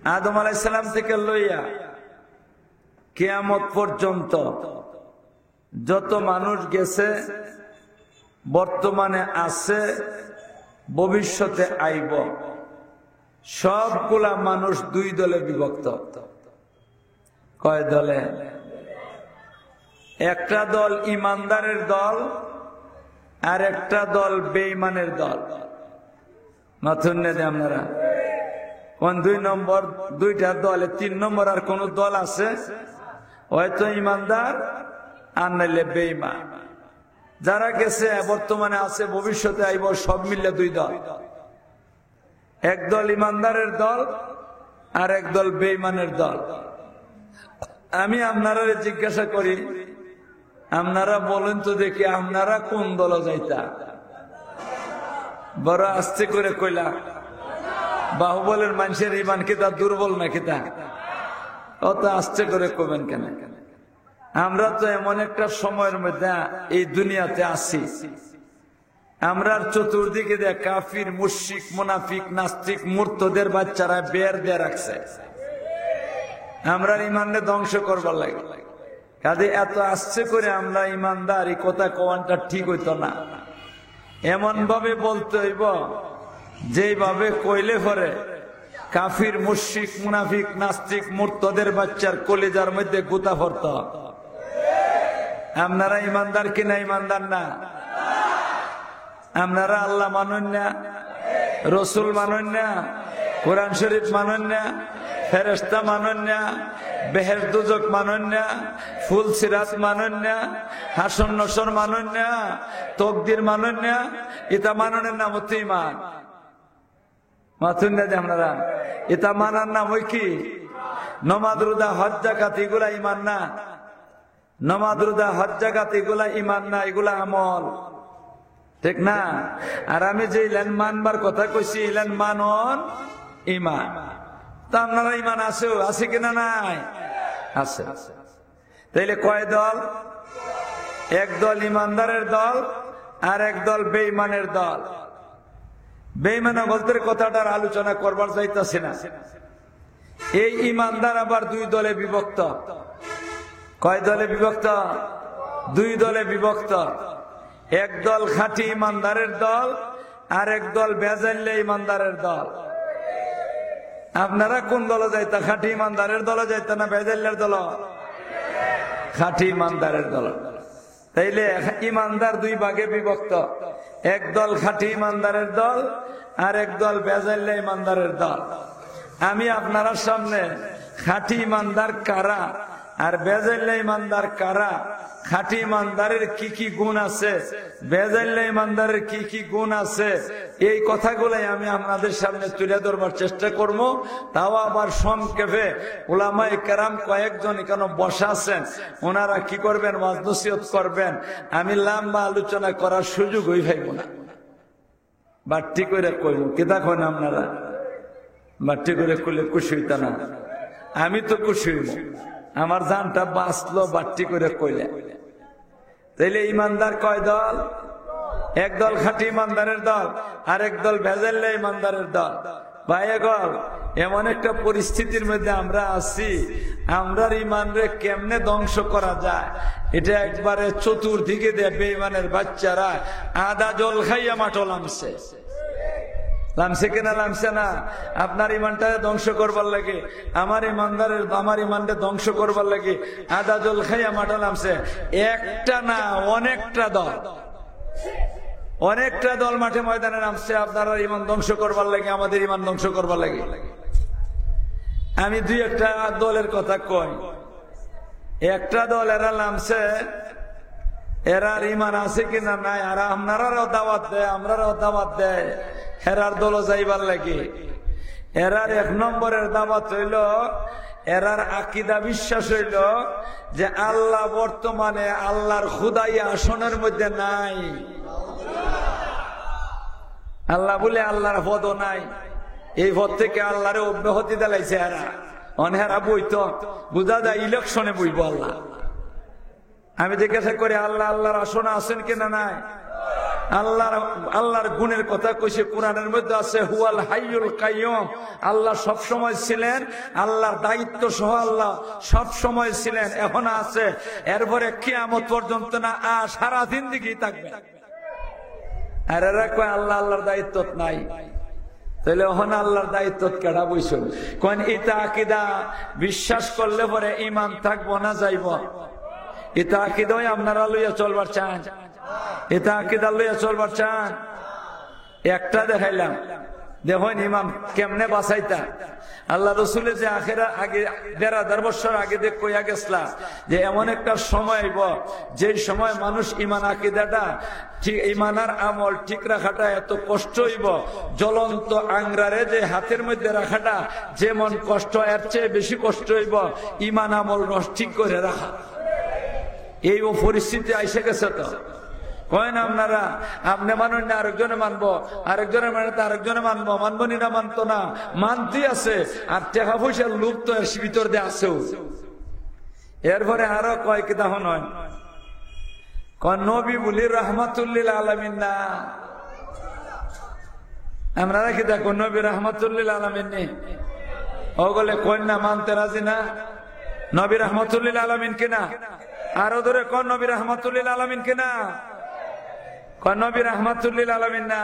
আদম আলাইহিস সালাম থেকে লইয়া কিয়ামত পর্যন্ত যত মানুষ গেছে, বর্তমানে আছে, ভবিষ্যতে আইব, সবগুলা মানুষ দুই দলে বিভক্ত। কয় দলে? একটা দল ইমানদারের দল, আর একটা দল বেঈমানের দল। নতুন নেই আপনারা কোন দুই নম্বর? দুইটা দলে 3 নম্বর আর কোন দল আছে? হয়তো ইমানদার আর নাইলে বেঈমান। যারা গেছে, বর্তমানে আছে, ভবিষ্যতে আইব, সব মিললে দুই দল। এক দল ইমানদারের দল আর এক দল বেঈমানের দল। আমি আপনারা জিজ্ঞাসা করি, আপনারা বলেন তো দেখি, আপনারা কোন দল যাইতা? বড় আস্তে করে কইলা। বাহুবলের মানুষের ইমান কি তা দুর্বল নাকি? তা অত আস্তে করে কবেন কেন? আমরা তো এমন একটা সময়ের মধ্যে এই দুনিয়াতে আছি, আমরা চতুর্দিকে দেখ কাফির, মুশরিক, মুনাফিক, নাস্তিক, মুরতাদের বাচ্চারা বের দিয়ে রাখছে। আমরা ইমানকে ধ্বংস করবার লাগে। কাজে এত আস্তে করে আমরা ইমানদার, এই কথা কোয়ানটা ঠিক হইতো না। এমন ভাবে বলতে হইব যেভাবে কইলে পরে কাফির, মুশরিক, মুনাফিক, নাস্তিক, মুরতাদের বাচ্চার কলিজার মধ্যে গুতা ভরত। আপনারা ইমানদার কিনা? ইমানদার না? আপনারা আল্লাহ মানেন না, রসুল মানেন না, কোরআন শরীফ মানেন না, ফেরেশতা মানেন না, বেহেশত দোজখ মানেন না, ফুল সিরাত মানেন না, হাসর নসর মানেন না, তাকদীর মানেন না। এটা মাননের নাম হচ্ছে ঈমান। মাথুন না যে আপনারা এটা মানার নাম ওই কি? নামাজ, রোজা, হজ, যাকাত এগুলা ঈমান না। নামাজ, রোজা, হজ, যাকাত এগুলা ঈমান না, এগুলা আমল, ঠিক না? আর আমি যে ইলান মানবার কথা কইছি, ইলান মানন ঈমান। তা আপনারা ঈমান আছে কিনা? নাই, আছে। তাইলে কয় দল? এক দল ইমানদারের দল আর এক দল বেঈমানের দল। বেঈমান বলতে কথাটার আলোচনা করবার চাইতাছি না। এই ইমানদার আবার দুই দলে বিভক্ত। কয় দলে বিভক্ত? দুই দলে বিভক্ত। এক দল খাঁটি ইমানদারের দল আর এক দল বেজাল্লে ইমানদারের দল। আপনারা কোন দলে যাইতা? খাঁটি ইমানদারের দলে যাইতা না বেজাল্লের দল? খাঁটি ইমানদারের দল। তাইলে ইমানদার দুই ভাগে বিভক্ত। এক দল খাঁটি ইমানদারের দল আর এক দল বেজাল্লে ইমানদারের দল। আমি আপনার সামনে খাঁটি ইমানদার কারা আর বেজাল্লে ইমানদার কারা, খাঁটি ইমানদারের কি কি গুণ আছে, বেজাল্লে ইমানদারের কি কি গুণ আছে, এই কথাগুলাই আমি আপনাদের সামনে তুলে ধরবার চেষ্টা করবো। তাও আবার সংক্ষেপে। উলামায়ে কেরাম কয়েকজন এখানে বসা আছেন, ওনারা কি করবেন? ওয়াজ নসিহত করবেন। আমি লম্বা আলোচনা করার সুযোগ হই ভাইব না। বাট্টি করে কইব কেতা কইন আপনারা? বাট্টি করে কইলে খুশি হইতা না? আমি তো খুশি হইব, আমার জানটা বাঁচলো বাট্টি করে কইলে। তাইলে ইমানদার কয় দল? এক দল খাঁটি ইমানদারের দল আর এক দল ভেজাল্লে ইমানদারের দল। ভাইগণ, এমন একটা পরিস্থিতির মধ্যে আমরা আছি, আমরার ইমানরে কেমনে ধ্বংস করা যায় এটা একবারে চতুর্দিকে দিয়ে বেঈমানের বাচ্চারা আদা জল খাইয়া মাঠো নামছে। নামছে কিনা? নামছে না? আপনার ইমানটা ধ্বংস করবার লাগে, আমার ইমানটা ধ্বংস করবার লাগে আদা জল খাইয়া মাঠো নামছে। একটা না, অনেকটা দল, অনেকটা দল মাঠে ময়দানে নামছে আপনারা ইমান ধ্বংস করবার লাগে, আমাদের ইমান ধ্বংস করবার লাগে। আমি দুই একটা দলের কথা কই। একটা দল এরা নামছে, এরার ইমান আছে কিনা নাই, আর আপনারাও দাওয়াত দেয়, আমরাও দাওয়াত দেয় এরার দল যাইবার লাগে। এরার এক নম্বরের দাওয়াত হইল, এরার আকীদা বিশ্বাস হইল যে আল্লাহ বর্তমানে আল্লাহর খুদাই আসনের মধ্যে নাই। আল্লাহ বলে আল্লাহর পদও নাই, এই পদ থেকে আল্লাহরে অব্যাহতি দিলাইছে এরা। অনহেরা বইতো বুঝা যায় ইলেকশনে বইব আল্লাহ। আমি জিজ্ঞাসা করি আল্লাহর আসনে আছেন কিনা নাই? আল্লাহর গুণের কথা কইছে কোরআনের মধ্যে আছে হুয়াল হাইয়ুল কাইয়ুম। আল্লাহ সব সময় ছিলেন, আল্লাহর দায়িত্ব সহ আল্লাহ সব সময় ছিলেন, এখনো আছে, এরপরে কিয়ামত পর্যন্ত না সারা জিন্দেগি থাকবে। আর এরা কয় আল্লাহ আল্লাহর দায়িত্ব নাই, তাহলে ওখানে আল্লাহর দায়িত্ব কেডা বইছেন? কোন ইতা আকিদা বিশ্বাস করলে পরে ইমান থাকবো না যাইব? ইতা আকিদাই আপনারা লইয়া চলবার চান? এটা আকিদা লইয়া চলবার চান? একটা দেখাইলাম, দেখুন ইমাম কেমনে বাঁচাইতা। আল্লাহ রসুলের যে আখেরা আগে ১,৫০০ বছর আগে দেখ কইয়া গেছলা যে এমন একটা সময় আইব যে সময় মানুষ ইমান আকিদাটা ঠিক, ইমানার আমল ঠিক রাখাটা এত কষ্ট হইব, জ্বলন্ত আংরারে যে হাতের মধ্যে রাখাটা যেমন কষ্ট, এর চেয়ে বেশি কষ্ট হইব ইমান আমল ঠিক করে রাখা। এই পরিস্থিতি আইসে গেছে। তো কয় না আপনারা, আপনি মানুষ না আরেকজনে মানবো, আরেকজনে মানে তো আরেকজনে মানবো, মানবো নি না মানতো না, মানতে আছে। আর টাকা পয়সার লোক তো এর ভিতর দিয়ে আছেও। এরপরে আরো কয় কি তখন হয় কয় নবী বলি রাহমাতুল্লিল আলামিন না। আমরা কি দেখো নবী রাহমাতুল্লিল আলামিন নেই, ওগুলো কয় না মানতে রাজি না। নবী রাহমাতুল্লিল আলামিন কিনা? আরো ধরে কোন নবী রাহমাতুল্লিল আলামিন কিনা? কোন নবী রাহমাতুল্লিল আলামিন না।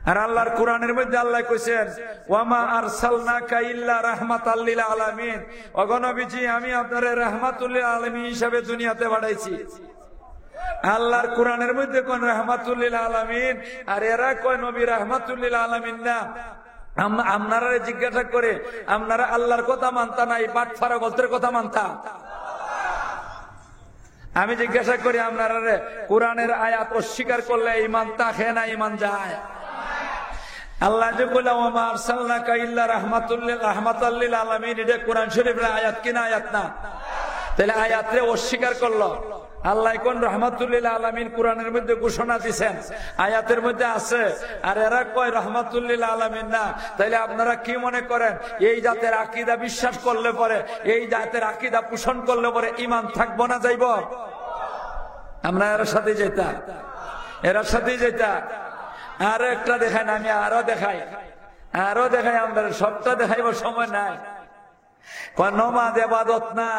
আর আল্লাহর কোরআনের মধ্যে আল্লাহ কইছেন ওয়ামা আরসালনাকা ইল্লা রাহমাতাল লিল আলামিন, ওগো নবীজি আমি আপনারে রাহমাতুল লিল আলামিন হিসাবে দুনিয়াতে পাঠাইছি। আল্লাহর কোরআনের মধ্যে কোন রাহমাতুল লিল আলামিন, আর এরা কয় নবী রাহমাতুল লিল আলামিন না। আপনারা জিজ্ঞাসা করে আপনারা আল্লাহর কথা মানতা না, এই বাটফারা গল্পের কথা মানতা? আমি জিজ্ঞাসা করি আপনারা কোরআনের আয়াত অস্বীকার করলে ইমান থাকে না ইমান যায়? আল্লাহ যে বললাম ওমা আরসালনাকা ইল্লা রাহমাতাল লিল আলামিন, এটা কোরআন শরীফের আয়াত কিনা আয়াত না? তাহলে আয়াতরে অস্বীকার করলো। আল্লাহ কোন রাহমাতুল্লিল আলামিন কোরআনের মধ্যে ঘোষণা দিয়েছেন, আয়াতের মধ্যে আছে, আর এরা কয় রাহমাতুল্লিল আলামিন না। তাইলে আপনারা কি মনে করেন এই জাতের আকীদা বিশ্বাস করলে পরে, এই জাতের আকীদা পোষণ করলে পরে ইমান থাকবো না যাইব? আমরা এর সাথে যেতা, এর সাথে যেতা। আরো একটা দেখাই না, আমি আরো দেখাই, আরো দেখাই, আমরা সবটা দেখাইব সময় নাই। কোন নামাজ ইবাদত না,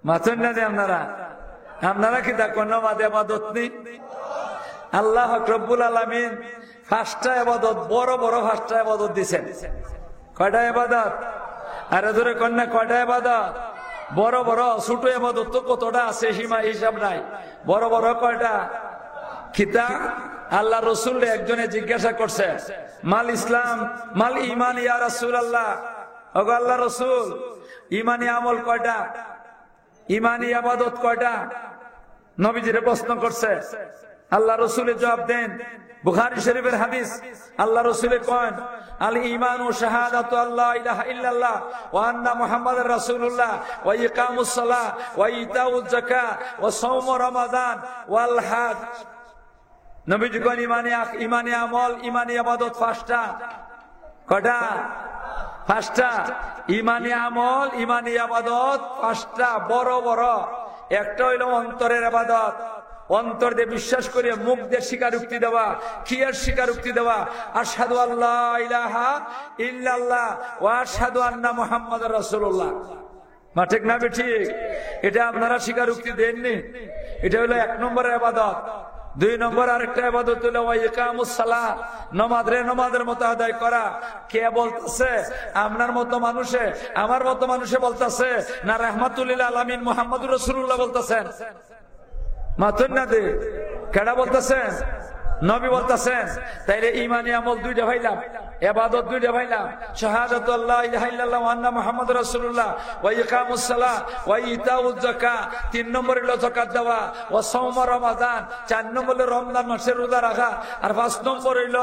মাথুন না যে আপনারা কি তা কোন নামাজ ইবাদত নেই? আল্লাহ রব্বুল আলামিন 5টা ইবাদত, বড় বড় 5টা ইবাদত দিয়েছেন। কয়টা ইবাদত? আরে ধরে কন্যা কয়টা ইবাদত? বড় বড়। ছোট ইবাদত তো কতটা আছে সীমা হিসাব নাই। বড় বড় কয়টা? খিতা আল্লাহ রসুল একজনে জিজ্ঞাসা করছে মাল ইসলাম মাল ইমান ইয়া রাসূলুল্লাহ, ওগো আল্লাহ রসুল ইমানি আমল কয়টা, ইমানি ইবাদত কয়টা? নবীজিরে প্রশ্ন করছে। আল্লাহ রসুলের জবাব দেন, বুখারী শরীফের হাদিস। আল্লাহ রসুলের কন আল ঈমানু শাহাদাতু আল্লা ইলাহা ইল্লাল্লাহ ওয়া আন্না মুহাম্মাদুর রাসূলুল্লাহ ওয়া ইকামুস সালাহ ওয়া ইতাউজ যাকাত ওয়া সাওমু রমাদান ওয়াল হজ। নবীজি কোন ইমানি আমল, ইমানি ইবাদত 5টা। কয়টা? 5টা। ইমানি আমল, ইমানি ইবাদত 5টা বড় বড়। একটা হইল অন্তরের ইবাদত, অন্তর দিয়ে বিশ্বাস করে মুখ দিয়ে স্বীকারোক্তি দেওয়া। কি এর স্বীকারোক্তি দেওয়া? আশহাদু আল্লা ইলাহা ইল্লাল্লাহ ওয়া আশহাদু আন্না মুহাম্মাদুর রাসূলুল্লাহ। মা ঠিক না ঠিক? এটা আপনারা স্বীকারোক্তি দেননি। এটা হলো 1 নম্বরের ইবাদত। 2 নম্বর আরেকটা ইবাদত হলো ওয়া ইকামুস সালাহ, নামাজের মতো আদায় করা। কে বলতেছে? আপনার মতো মানুষে, আমার মতো মানুষে বলতেছে না রাহমাতুল লিল আলামিন মুহাম্মাদুর রাসূলুল্লাহ বলতেছেন? মাতুন না দে কেডা বলতেছেন? নবী বলতেছেন। তাইলে ইমানি আমল 2টা পাইলাম, ইবাদত 2টা পাইলাম। শাহাদাতু আল্লা ইলাহা ইল্লাল্লাহ ওয়া আন্না মুহাম্মাদুর রাসূলুল্লাহ ওয়া ইকামুস সালাহ ওয়া ইতাউজ যাকাত। 3 নম্বর হলো যাকাত দেওয়া। ওয়া সাওম রমাদান। 4 নম্বর হলো রমজান মাসের রোজা রাখা। আর 5 নম্বর হইল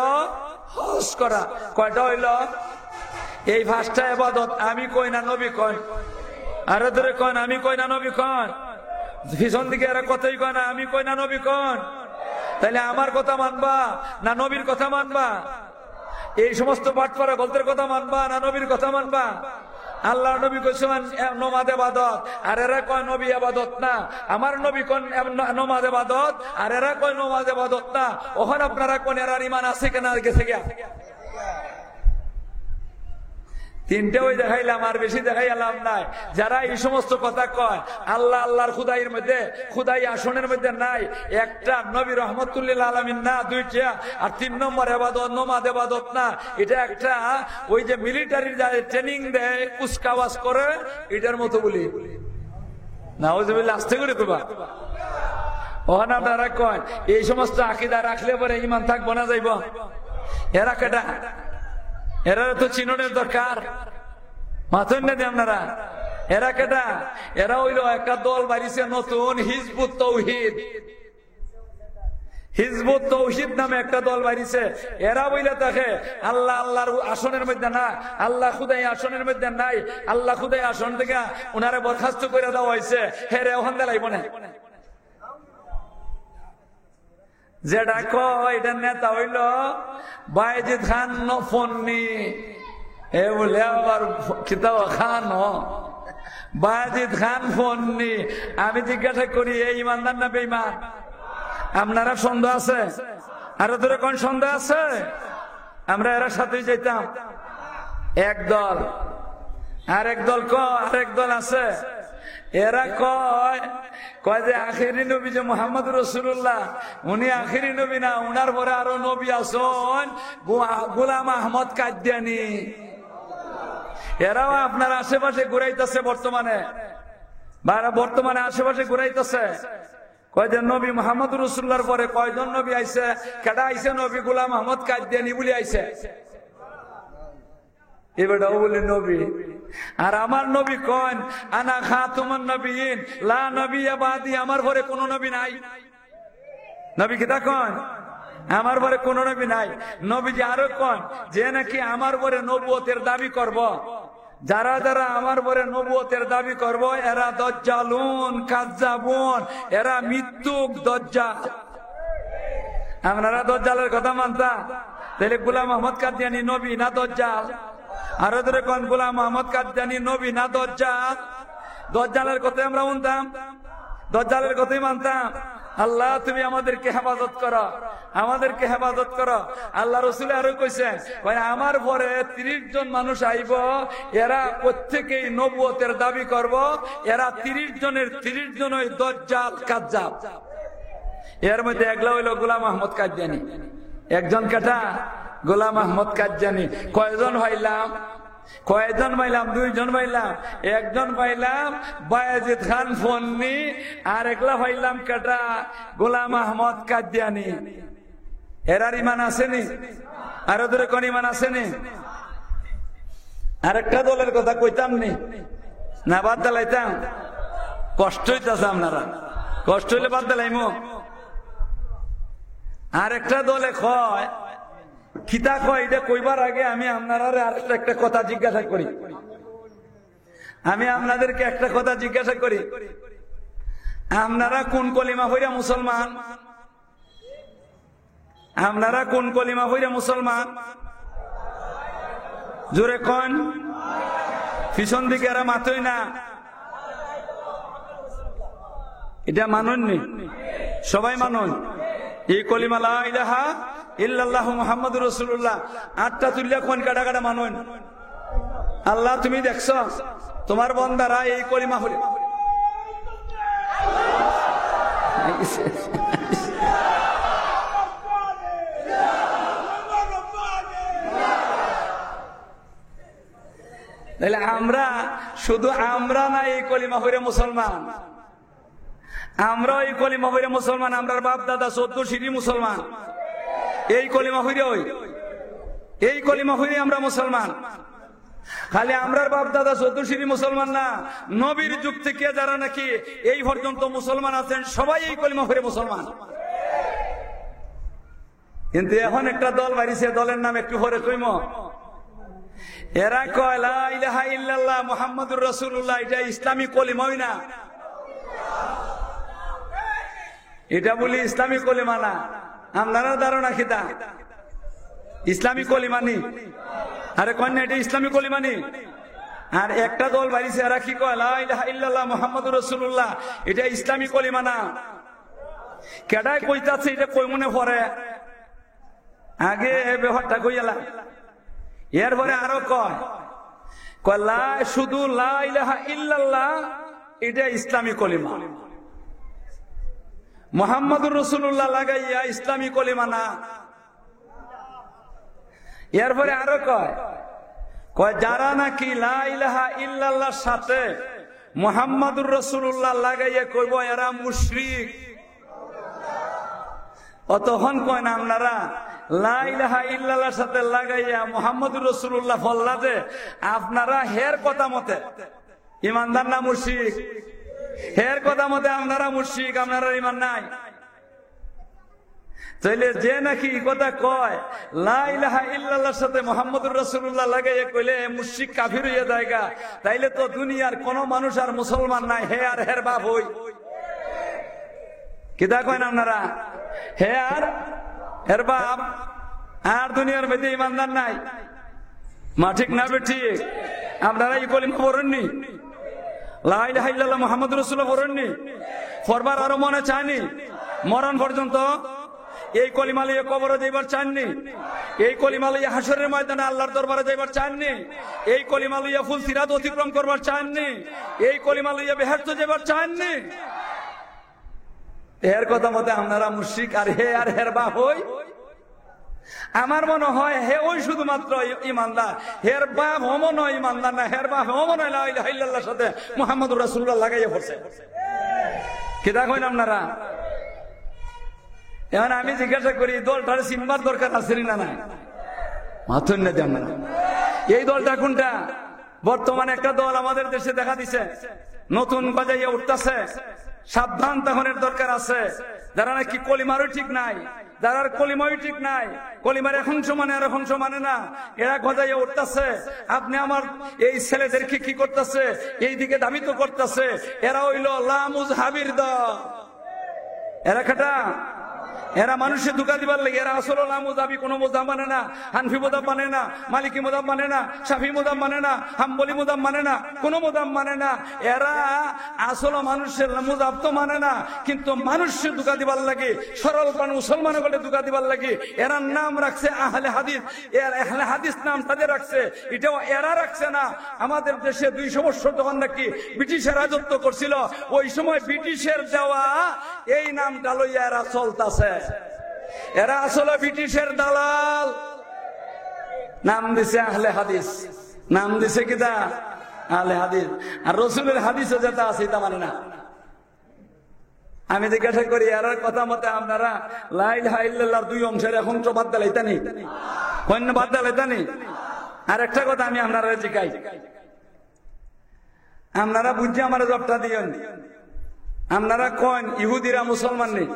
হজ করা। কয়টা হইল? এই 5টা ইবাদত আমি কই না নবী কই? আরে ধরে কন আমি কই না নবী কন? পিছন দিকে এরা কথাই কয় না আমি কই না নবী কন? তাহলে আমার কথা মানবা না নবীর কথা মানবা? এই সমস্ত বাটপাড়া গল্পের কথা মানবা না নবীর কথা মানবা? আল্লাহ নবী কইছেন নামাজ ইবাদত, আর এরা কয় নবী ইবাদত না। আমার নবী কোন নামাজ ইবাদত, আর এরা কয় নামাজ ইবাদত না। ওখানে আপনারা কোন এর ঈমান আছে কিনা গেছে গিয়া? তিনটে ওই দেখাইলাম, আর বেশি দেখাইলাম নাই। যারা এই সমস্ত কথা কয় আল্লাহ আল্লাহর খুদাইয়ের মধ্যে, খুদাই আসনের মধ্যে নাই, একটা নবী রহমতুল্লিল আলামিন না, দুইটা, আর 3 নম্বর ইবাদত নামাজ ইবাদত না। এটা একটা ওই যে মিলিটারির যা ট্রেনিং দেয় কুচকাওয়াজ করে এটার মতো বলি নাউজুবিল্লাহ, আস্তে করে তোবা। ওখানে আপনারা কয় এই সমস্ত আকীদা রাখলে পরে ঈমান থাকবো না যাইব। এরা কেটা? এরা তো চিননের দরকার, মাথুন না দিয়ে আপনারা। এরা কেটা? এরা হইল একটা দল বাড়িছে নতুন, হিজবুত তৌহিদ। হিজবুত তৌহিদ নামে একটা দল বাড়িছে। এরা বইলে থাকে আল্লাহ আল্লাহর আসনের মধ্যে না, আল্লাহ খুদাই আসনের মধ্যে নাই, আল্লাহ খুদাই আসন থেকে উনারে বরখাস্ত করে দেওয়া হয়েছে। হেরে ওখান দিয়ে লাইব না। যেটা কয় এটার নেতা হইল বায়েজিদ খান ফন্নি, এ বলে আবার কিতাব খান বায়েজিদ খান ফন্নি। আমি জিজ্ঞাসা করি এই ইমানদার না বেঈমান? আপনারা সন্দেহ আছে? আরো ধরে কোন সন্দেহ আছে? আমরা এরা সাথে যেতাম এক দল, আরেক দল আরেক দল আছে। এরা কয় যে আখেরি নবী যে মুহাম্মদ রাসূলুল্লাহ, উনি আখেরি নবী না, উনার পরে আরো নবী আছেন, গোলাম আহমদ কাদিয়ানী। এরাও আপনার আশেপাশে ঘুরাইতেছে বর্তমানে, বর্তমানে আশেপাশে ঘুরাইতেছে। কয় যে নবী মুহাম্মদ রাসূলুল্লাহর পরে কয়জন নবী আইছে? কেডা আইছে? নবী গোলাম আহমদ কাদিয়ানী বলে আইছে। এবারও বলে নবী। আর আমার নবী কন আনা খাতুমুন নবিয়িন লা নবিয়্যা বাদি, আমার পরে কোন নবী নাই। নবী কিতা কন? আমার পরে কোন নবী নাই। নবীজি আরো কন যে নাকি আমার পরে নবুয়তের দাবি করব, যারা যারা আমার পরে নবুয়তের দাবি করব এরা দাজ্জালুন কাজ্জাবুন, এরা মৃত্যুক দাজ্জাল। আপনারা দাজ্জালের কথা মানতা? তাহলে গোলাম আহমদ কাদিয়ানী নবী না দাজ্জাল? আর ওদের কোন গোলাম আহমদ কাদিয়ানী নবী না দাজ্জাল? দাজ্জালের কথাই আমরা শুনতাম, দাজ্জালের কথাই মানতাম। আল্লাহ তুমি আমাদেরকে হেফাজত করো, আমাদেরকে হেফাজত করো। আল্লাহ রাসূল আরো কইছেন আমার পরে 30 জন মানুষ আইব, এরা প্রত্যেকেই নবুয়তের দাবি করব, এরা 30 জনের 30 জনই দাজ্জাল কাজ্জাব। এর মধ্যে একলা হইল গোলাম আহমদ কাদিয়ানী। একজন কাটা গোলাম আহমদ কাদিয়ানী। কয়জন পাইলাম? কয়জন পাইলাম? 2 জন পাইলাম। একজন পাইলাম বায়েজিদ খান ফন্নি, আর একলা পাইলাম কাটা গোলাম আহমদ কাদিয়ানী। এরার ইমান আসেনি? আর ওদের কোন ইমান আসেনি? আরেকটা দলের কথা কইতাম নি না বাদ দিলাইতাম? কষ্ট হইতাছে আপনারা, কষ্ট হইলে বাদ দিলাইমো। আরেকটা দলে কয় খিতা কয়, এটা কইবার আগে আমি আপনারা আরেকটা একটা কথা জিজ্ঞাসা করি। আমি আপনাদেরকে একটা কথা জিজ্ঞাসা করি, আপনারা কোন কলিমা হইরা মুসলমান? আপনারা কোন কলিমা হইরা মুসলমান? জোরে কোন? পিছন দিকে এরা মাতই না, এটা মানুননি? সবাই মানুন এই কলিমা লা ইলাহা ইল্লাল্লাহু মুহাম্মাদুর রাসূলুল্লাহ। 8টা তুল্লা কোন কাটা কাটা মানুন? আল্লাহ তুমি দেখছো তোমার বান্দারা এই কলিমা হইরা তাহলে আমরা শুধু আমরা না এই কলিমা হইরে মুসলমান, আমরা এই কলিমা হইরে মুসলমান। আমরার বাপ দাদা 14 সিঁড়ি মুসলমান। এই কলিমা হইরে এই কলিমা হইরে আমরা মুসলমান। খালি আমরার বাপ দাদা 14 সিঁড়ি মুসলমান না, নবীর যুগ থেকে যারা নাকি এই পর্যন্ত মুসলমান আছেন সবাই এই কলিমা হইরে মুসলমান। কিন্তু এখন একটা দল বাড়িছে, দলের নাম একটু পরে কইম। এরা কয় লা ইলাহা ইল্লাল্লাহ মুহাম্মাদুর রাসূলুল্লাহ, এটা ইসলামী কলিমাই না। এটা বলি ইসলামী কলিমা না। আপনারা ধারণা খিতা ইসলামী কলিমা নি? আরে কন্যা এটা ইসলামী কলিমা নি? আর একটা দল বাড়িছে, এরা কি কয় লা ইলাহা ইল্লাল্লাহ মুহাম্মাদুর রাসূলুল্লাহ, এটা ইসলামী কলিমা না। কেডায় কইতাছে এটা কই মনে পড়ে, আগে ব্যাপারটা কইলা, এরপরে আরো কয় লা, শুধু লা ইলাহা ইল্লাল্লাহ এটা ইসলামী কলিমা, মুহাম্মাদুর রাসূলুল্লাহ লাগাইয়া ইসলামী কলিমা না। এরপরে আরো কয় যারা নাকি লা ইলাহা ইল্লাল্লাহর সাথে মুহাম্মাদুর রাসূলুল্লাহ লাগাইয়া কইব এরা মুশরিক। অতক্ষণ কয় না আপনারা লা ইলাহা ইল্লাল্লাহর সাথে লাগাইয়া মুহাম্মাদুর রাসূলুল্লাহ ফল্লাতে আপনারা হের কথা মতে ইমানদার না মুশরিক? হের কথা মতে আপনারা মুশরিক, আপনারা ইমান নাই। তাইলে যে নাকি কথা কয় লা ইলাহা ইল্লাল্লাহর সাথে মুহাম্মাদুর রাসূলুল্লাহ লাগাইয়া কইলে মুশরিক কাফির হইয়া যায়গা, তাইলে তো দুনিয়ার কোন মানুষ আর মুসলমান নাই, হে আর হের বাপ হই। কিতা কয় না আপনারা, হে আর হের বাপ, আর দুনিয়ার মধ্যে ইমানদার নাই। মা ঠিক না ঠিক? আপনারা এই কলিমা পড়েননি, লা ইলাহা ইল্লাল্লাহ মুহাম্মাদুর রাসূলুল্লাহ পড়েননি, পড়বার আরো মনে চায়নি? মরণ পর্যন্ত এই কলিমা লইয়া কবরে যাইবার চাননি? এই কলিমা লইয়া হাসরের ময়দানে আল্লাহর দরবারে যাইবার চাননি? এই কলিমা লইয়া ফুল সিরাত অতিক্রম করবার চাননি? এই কলিমা লইয়া বেহেশত যাইবার চাননি? এর কথা মতে আপনারা মুশরিক, আর হে আর হের বাপ হই। আমার মনে হয় হে ওই শুধুমাত্র ইমানদার, হের বাপ হমো নয় ইমানদার না, হের বাপ হমো নয় লা ইলাহা ইল্লাল্লাহর সাথে মুহাম্মাদুর রাসূলুল্লাহ লাগাইয়া পড়ছে। কিতা কইন আপনারা? এখন আমি জিজ্ঞাসা করি দলটার চিনবার দরকার আছে না নাই? মাথুন না দেন না। এই দলটা কোনটা? বর্তমানে একটা দল আমাদের দেশে দেখা দিছে, নতুন বাজাইয়া উঠতেছে। সাবধান তখনের দরকার আছে। যারা নাকি কলিমারও ঠিক নাই, যারা কলিমাও ঠিক নাই, কলিমার এখন সমানে আর এখন সমানে না, এরা গজাইয়া উঠতেছে। আপনি আমার এই ছেলেদেরকে কি করতেছে, এই দিকে দাবিত করতেছে। এরা হইল লামুজহাবির দল। এরা কাটা, এরা মানুষের ধোঁকা দিবার লাগে। এরা আসলে লামুজাবি কোন মোজাব মানে না, হানফি মোজাব মানে না, মালিকি মোজাব মানে না, শাফি মোজাব মানে না, হাম্বলি মোজাব মানে না, কোন মোজাব মানে না। এরা আসলে মানুষের মোজাব তো মানে না, কিন্তু মানুষের ধোঁকা দিবার লাগে, সরল মুসলমান বলে ধোঁকা দিবার লাগে এরা নাম রাখছে আহলে হাদিস। এর আহলে হাদিস নাম তাদের রাখছে, এটাও এরা রাখছে না। আমাদের দেশে 200 বছর তখন নাকি ব্রিটিশের রাজত্ব করছিল, ওই সময় ব্রিটিশের দেওয়া এই নামটা লইয়া এরা চলতেছে। এরা আসলে ব্রিটিশের দালাল। নাম দিছে আহলে হাদিস, নাম দিছে কিতা আহলে হাদিস। আর রাসূলের হাদিসে যেটা আছে তা মানে না। আমি জিজ্ঞাসা করি এর কথা মতে আপনারা লা ইলাহা ইল্লাল্লাহর 2 অংশের এখন তো বাদ দিলাইতানি, কোন বাদ দিলাইতানি? আর একটা কথা আমি আপনারা জিজ্ঞাই, আপনারা বুঝে আমার জবটা দিয়েন। আপনারা কোন ইহুদিরা মুসলমান নেই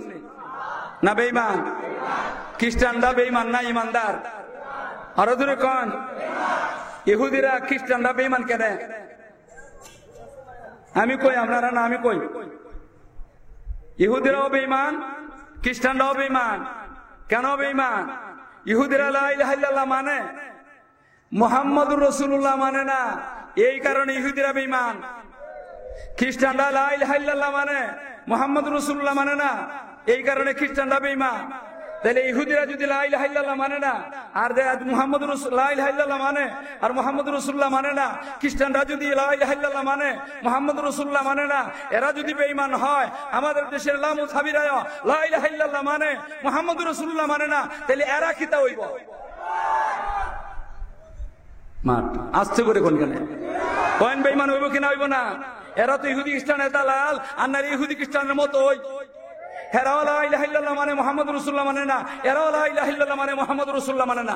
না বেঈমান? খ্রিস্টানরা বেঈমান না ইমানদার? আরো দূরে কোন ইহুদিরা খ্রিস্টানরা বেঈমান কেন? আমি কই আপনারা না, আমি কই ইহুদিরাও বেঈমান, খ্রিস্টানরাও বেঈমান। কেন বেঈমান? ইহুদিরা লা ইলাহা ইল্লাল্লাহ মানে, মুহাম্মাদুর রাসূলুল্লাহ মানে না, এই কারণে ইহুদিরা বেঈমান। খ্রিস্টানরা লা ইলাহা ইল্লাল্লাহ মানে, মুহাম্মাদুর রাসূলুল্লাহ মানে না, এই কারণে খ্রিস্টানরা বেঈমান। তাহলে ইহুদিরা যদি লা ইলাহা ইল্লাল্লাহ মানে না, আর মুহাম্মাদুর রাসূলুল্লাহ লা ইলাহা ইল্লাল্লাহ মানে, আর মুহাম্মাদুর রাসূলুল্লাহ মানে না, খ্রিস্টানরা যদি লা ইলাহা ইল্লাল্লাহ মানে, মুহাম্মাদুর রাসূলুল্লাহ মানে না, এরা যদি বেঈমান হয়, আমাদের দেশের লামুজহাবিরা লা ইলাহা ইল্লাল্লাহ মানে, মুহাম্মাদুর রাসূলুল্লাহ মানে না, তাহলে এরা কিতা হইব? মার আসতে করে কোন কেন কোন বেঈমান হইব কিনা হইব না? এরা তো ইহুদি খ্রিস্টানের দালাল, আর না ইহুদি খ্রিস্টানের মতো ওই হেরাও লা ইলাহা ইল্লাল্লাহ মানে মুহাম্মাদুর রাসূলুল্লাহ মানে না, এরাও লা ইলাহা ইল্লাল্লাহ মানে মুহাম্মাদুর রাসূলুল্লাহ মানে না।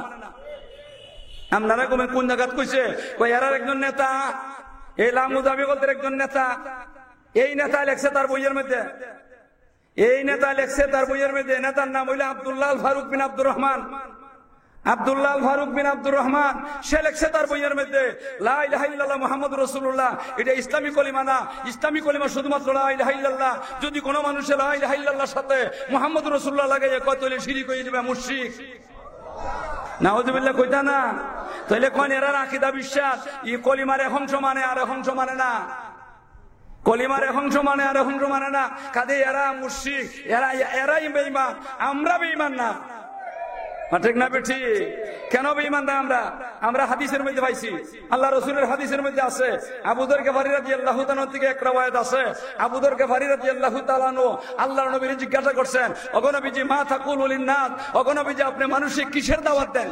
আপনারা কোন জায়গাত কইছে কই এরার একজন নেতা, এই লামুজাবি বলতে একজন নেতা, এই নেতা লেখছে তার বইয়ের মধ্যে, এই নেতা লেখছে তার বইয়ের মধ্যে, নেতার নাম হইল আব্দুল্লাহ ফারুক বিন আব্দুর রহমান। আব্দুল্লাহ ফারুক বিন আব্দুর রহমান সে লেখছে তার বইয়ের মধ্যে লা ইলাহা ইল্লাল্লাহ মুহাম্মাদুর রাসূলুল্লাহ এটা ইসলামী কলিমা না। ইসলামী কলিমা শুধুমাত্র লা ইলাহা ইল্লাল্লাহ। যদি কোনো মানুষের লা ইলাহা ইল্লাল্লাহর সাথে মুহাম্মাদুর রাসূলুল্লাহ লাগাইয়া কয় তাহলে শিরক হয়ে যাবে, মুশরিক। নাউজুবিল্লাহ কইতা না? তাইলে কোন এরা আকীদা বিশ্বাস ই কলিমার এখন সমানে আর এখন সমানে না, কলিমার এখন সমানে আর এখন সমানে না। কাজে এরা মুশরিক, এরাই বেঈমান, আমরা বেঈমান না। ঠিক না বেঠি? কেন বেঈমান না আমরা? আমরা হাদিসের মধ্যে পাইছি, আল্লাহ রাসূলের হাদিসের মধ্যে আছে, আবু যর গফারী রাদিয়াল্লাহু তাআলা থেকে এক riwayat আছে, আবু যর গফারী রাদিয়াল্লাহু তাআলা আল্লাহর নবীকে জিজ্ঞাসা করছেন, ওগো নবীজি মা তাকুলু লিন-নাস, ওগো নবীজি আপনি মানুষকে কিসের দাওয়াত দেন?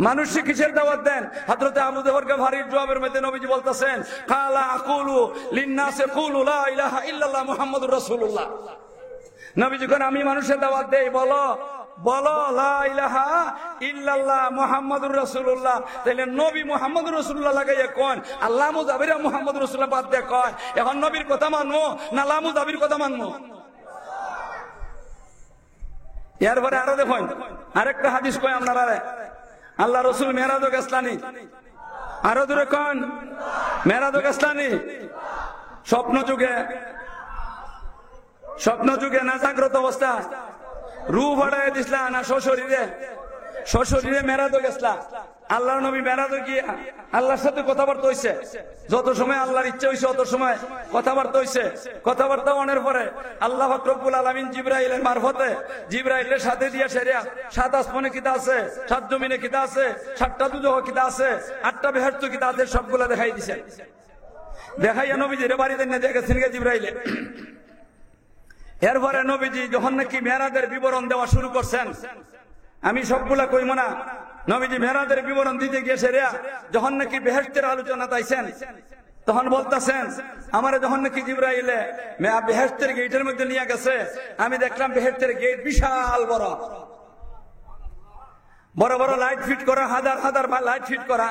মানুষকে কিসের দাওয়াত দেন? হযরত আবু যর গফারীর জবাবের মধ্যে নবীজি বলতেছেন, কালা আকুলু লিন-নাস কুলু লা ইলাহা ইল্লাল্লাহ মুহাম্মাদুর রাসূলুল্লাহ। নবীজি কোন আমি মানুষের দাওয়াত দেই, বলো বলো লা ইলাহা ইল্লাল্লাহ মুহাম্মাদুর রাসূলুল্লাহ। তাইলে নবী মুহাম্মাদুর রাসূলুল্লাহ লাগাইয়া কোন আল্লাহ মুজাবিরা মুহাম্মাদুর রাসূলুল্লাহ বাদ দিয়ে কয়, এখন নবীর কথা মানবো না লা মুজাবির কথা মানবো? এরপরে আরো দেখুন আরেকটা হাদিস কয় আপনারা, আল্লাহ রাসূল মেরাজে গেছলানি, আরো দূরে কোন মেরাজে গেছলানি, স্বপ্ন যুগে না জাগ্রত অবস্থা রূহ বাড়ায় দিসলা না সশরীরে মেরাজে গেছলা? আল্লাহর নবী মেরাজে গিয়ে আল্লাহর সাথে কথাবার্তা হইছে, যত সময় আল্লাহর ইচ্ছা হইছে তত সময় কথাবার্তা হইছে। কথাবার্তা অনেক পরে আল্লাহ পাক রব্বুল আলামিন জিবরাইলের মারফতে জিবরাইলের সাথে দিয়ে সেরিয়া 7 আসমানে কিতা আছে, 7 জমিনে কিতা আছে, 7টা দুজহ কিতা আছে, 8টা বেহেশত কিতা আছে, সবগুলা দেখাই দিছে। দেখাইয়া নবীজির বাড়িতে নিয়ে দেখেছেন জিবরাইলে। এরপরে নবীজি যখন নাকি মেরাজের বিবরণ দেওয়া শুরু করছেন, আমি সবগুলা কইব না, নবীজি মেরাজের বিবরণ দিতে গিয়েছে রে, যখন নাকি বেহেশতের আলোচনা তাইছেন তখন বলতেছেন, আমারে যখন নাকি জিবরাইলে বেহেশতের গেটের মধ্যে নিয়ে গেছে, আমি দেখলাম বেহেশতের গেট বিশাল বড় বড় বড় লাইট ফিট করা, হাজার হাজার লাইট ফিট করা।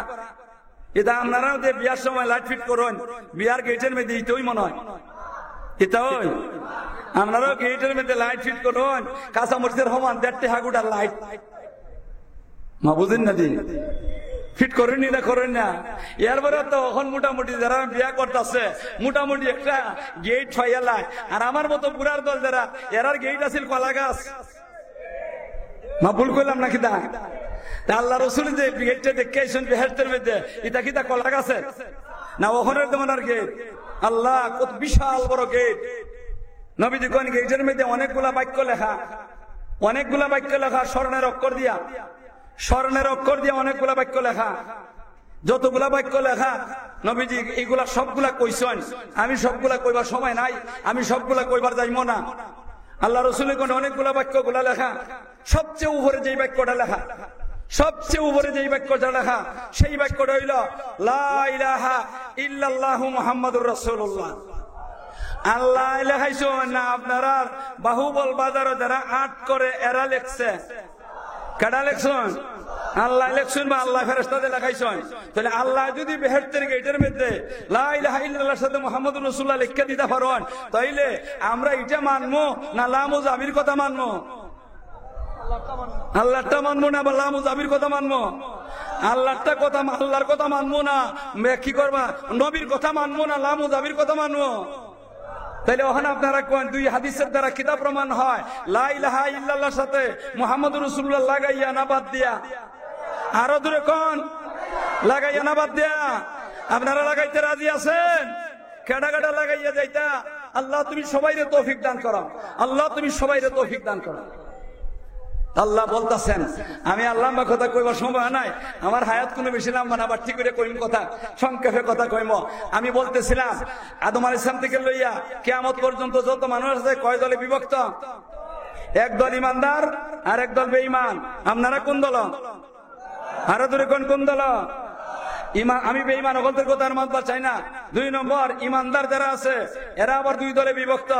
এটা আপনারাও যে বিয়ার সময় লাইট ফিট করুন, বিয়ার গেটের মধ্যে ইতই মনে হয়, এটা ওই আপনারাও গেটের মধ্যে লাইট ফিট করুন, কাঁচা মরিচের সমান 1.5 হাগুটার লাইট, মা বুঝেন না দিন ফিট করেন না করেন না। এরপরে তো এখন মোটামুটি যারা বিয়া করতেছে মোটামুটি একটা গেট ফাইয়ালায়, আর আমার মতো বুড়ার দল যারা এরার গেট আছিল কলা গাছ, মা ভুল করলাম নাকি? দা আল্লাহ রসুল যে গেটটা দেখে আইসেন বেহেশতের মধ্যে, এটা কি তা কলা গাছের না ওখানের তোমার গেট? আল্লাহ কত বিশাল বড় গেট। নবীজি কোন গেটের মধ্যে অনেকগুলা বাক্য লেখা, স্বর্ণের অক্ষর দিয়া অনেকগুলা বাক্য লেখা। যতগুলা বাক্য লেখা নবীজি এইগুলা সবগুলা কইছেন, আমি সবগুলা কইবার সময় নাই, আমি সবগুলা কইবার যাইব না। আল্লাহ রসুলের কোন অনেকগুলা বাক্যগুলা লেখা, সবচেয়ে উপরে যেই বাক্যটা লেখা, সেই বাক্যটা হইল লা ইলাহা ইল্লাল্লাহু মুহাম্মাদুর রাসূলুল্লাহ। আল্লাহ লেখাইছেন না আপনারা বাহুবল বাজারে যারা আট করে এরা লেখছে, কেডা লেখছেন? আল্লাহ লেখছেন বা আল্লাহ ফেরেশতাদের লেখাইছেন। তাহলে আল্লাহ যদি বেহেশতের গেটের মধ্যে লা ইলাহা ইল্লাল্লাহর সাথে মুহাম্মাদুর রাসূলুল্লাহ লিখে দিতে পারেন, তাইলে আমরা এটা মানবো না লা মুজাবির কথা মানবো? আল্লাহটা মানবো না বা লা মুজাবির কথা মানবো? আল্লাহটা কথা আল্লাহর কথা মানবো না, কি করবা নবীর কথা মানবো না লা মুজাবির কথা মানবো? তাইলে ওখানে আপনারা কোন দুই হাদিসের দ্বারা কিতাব প্রমাণ হয় লা ইলাহা ইল্লাল্লাহর সাথে মুহাম্মাদুর রাসূলুল্লাহ লাগাইয়া না বাদ দিয়া? আরো দূরে কোন লাগাইয়া না বাদ দিয়া? আপনারা লাগাইতে রাজি আছেন? কেডা কেডা লাগাইয়া যাইতা? আল্লাহ তুমি সবাইরে তৌফিক দান করো, আল্লাহ তুমি সবাইরে তৌফিক দান করো। আল্লাহ বলতেছেন, আমি আল্লাহ কথা কইবার সময় নাই, আমার হায়াত কোনো বেশি লম্বা না, আবার ঠিক করে কইম কথা, সংক্ষেপে কথা কইম। আমি বলতেছিলাম আদম আলাইহিস সালাম থেকে লইয়া কিয়ামত পর্যন্ত যত মানুষ আছে কয় দলে বিভক্ত? এক দল ইমানদার আর এক দল বেঈমান। আপনারা কোন দল? আরো দূরে কোন দল? আমি বেঈমান ওগলদের কথা আর মানবার চাই না। 2 নম্বর ইমানদার যারা আছে এরা আবার 2 দলে বিভক্ত।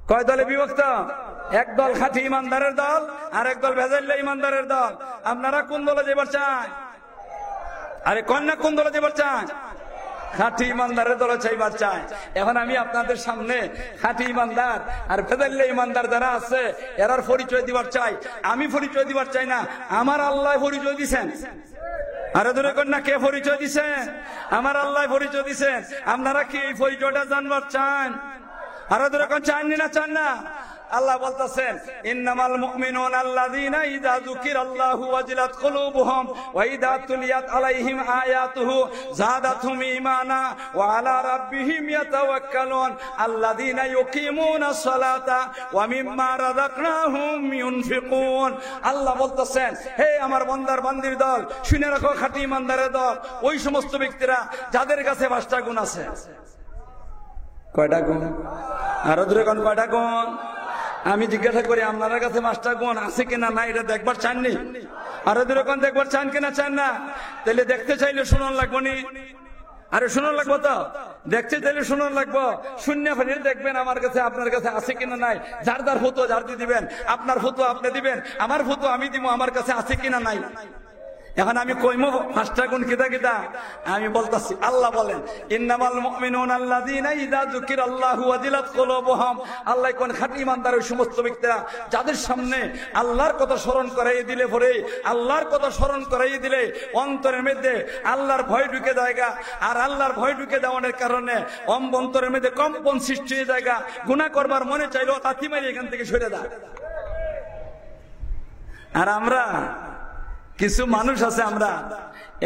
কয় দলে বিভক্ত? এক দল খাঁটি ইমানদারের দল আর এক দল ভেজাইল্লা ইমানদারের দল। আপনারা কোন দলে যাবার চান? আরে কন্যা কোন দলে যাবার চান? খাঁটি ইমানদারের দলে চাইবার চাই। এখন আমি আপনাদের সামনে খাঁটি ইমানদার আর ভেজাইল্লা ইমানদার যারা আছে এরার পরিচয় দিবার চাই। আমি পরিচয় দিবার চাই না, আমার আল্লাহ পরিচয় দিছেন। আরে দূরে কন্যা কে পরিচয় দিছেন? আমার আল্লাহ পরিচয় দিছেন। আপনারা কি এই পরিচয়টা জানবার চান? আরো দূরে কোন চান না? আল্লাহ বলতেছেন ইন্নামাল মুমিনুনা আল্লাযীনা ইযা যুকিরাল্লাহু ওয়াজিলাত কুলুবুহুম ওয়া ইযা তুলিয়াত আলাইহিম আয়াতুহু যাদাতহুম ঈমানা ওয়া আলা রাব্বিহিম ইয়াতাওয়াক্কালুন আল্লাযীনা ইউকিমুনাস সালাতা ওয়া মিম্মা রাযাকনাহুম ইউনফিকুন। আল্লাহ বলতেছেন হে আমার বান্দার বান্দির দল, শুনে রাখো খাঁটি ইমানদারের দল ওই সমস্ত ব্যক্তিরা যাদের কাছে 5টা গুণ আছে। কয়টা গুণ? আরো দূরে কোন কয়টা গুণ? আমি জিজ্ঞাসা করি আপনার কাছে 5টা গুণ আছে কিনা না এটা দেখবার চাননি? আরো দূরে কোন দেখবার চান কিনা চান না? তাহলে দেখতে চাইলে শুনুন লাগবো নি? আরে শুনুন লাগবো তো, দেখতে চাইলে শুনুন লাগবো। শূন্য ফেলে দেখবেন আমার কাছে আপনার কাছে আছে কিনা নাই। যার যার ফটো যার দিয়ে দিবেন, আপনার ফটো আপনি দিবেন, আমার ফটো আমি দিব, আমার কাছে আছে কিনা নাই। এখন আমি কইমো 5টা গুণ কিতা কিতা আমি বলতাছি। আল্লাহ বলেন ইন্নামাল মুমিনুনা আল্লাযীনা ইযা যুকিরাল্লাহু ওয়াজিলাত কুলুবুহুম। আল্লাহ কোন খাঁটি ইমানদার ওই সমস্ত ব্যক্তিরা যাদের সামনে আল্লাহর কথা স্মরণ করাই দিলে পরে, আল্লাহর কথা স্মরণ করাই দিলে অন্তরের মধ্যে আল্লাহর ভয় ঢুকে জায়গা, আর আল্লাহর ভয় ঢুকে যাওয়ার কারণে অন্তরের মধ্যে কম্পন সৃষ্টি হয়ে জায়গা, গুনাহ করবার মনে চাইলো লাথি মারি এখান থেকে সরে যায়। আর আমরা কিছু মানুষ আছে আমরা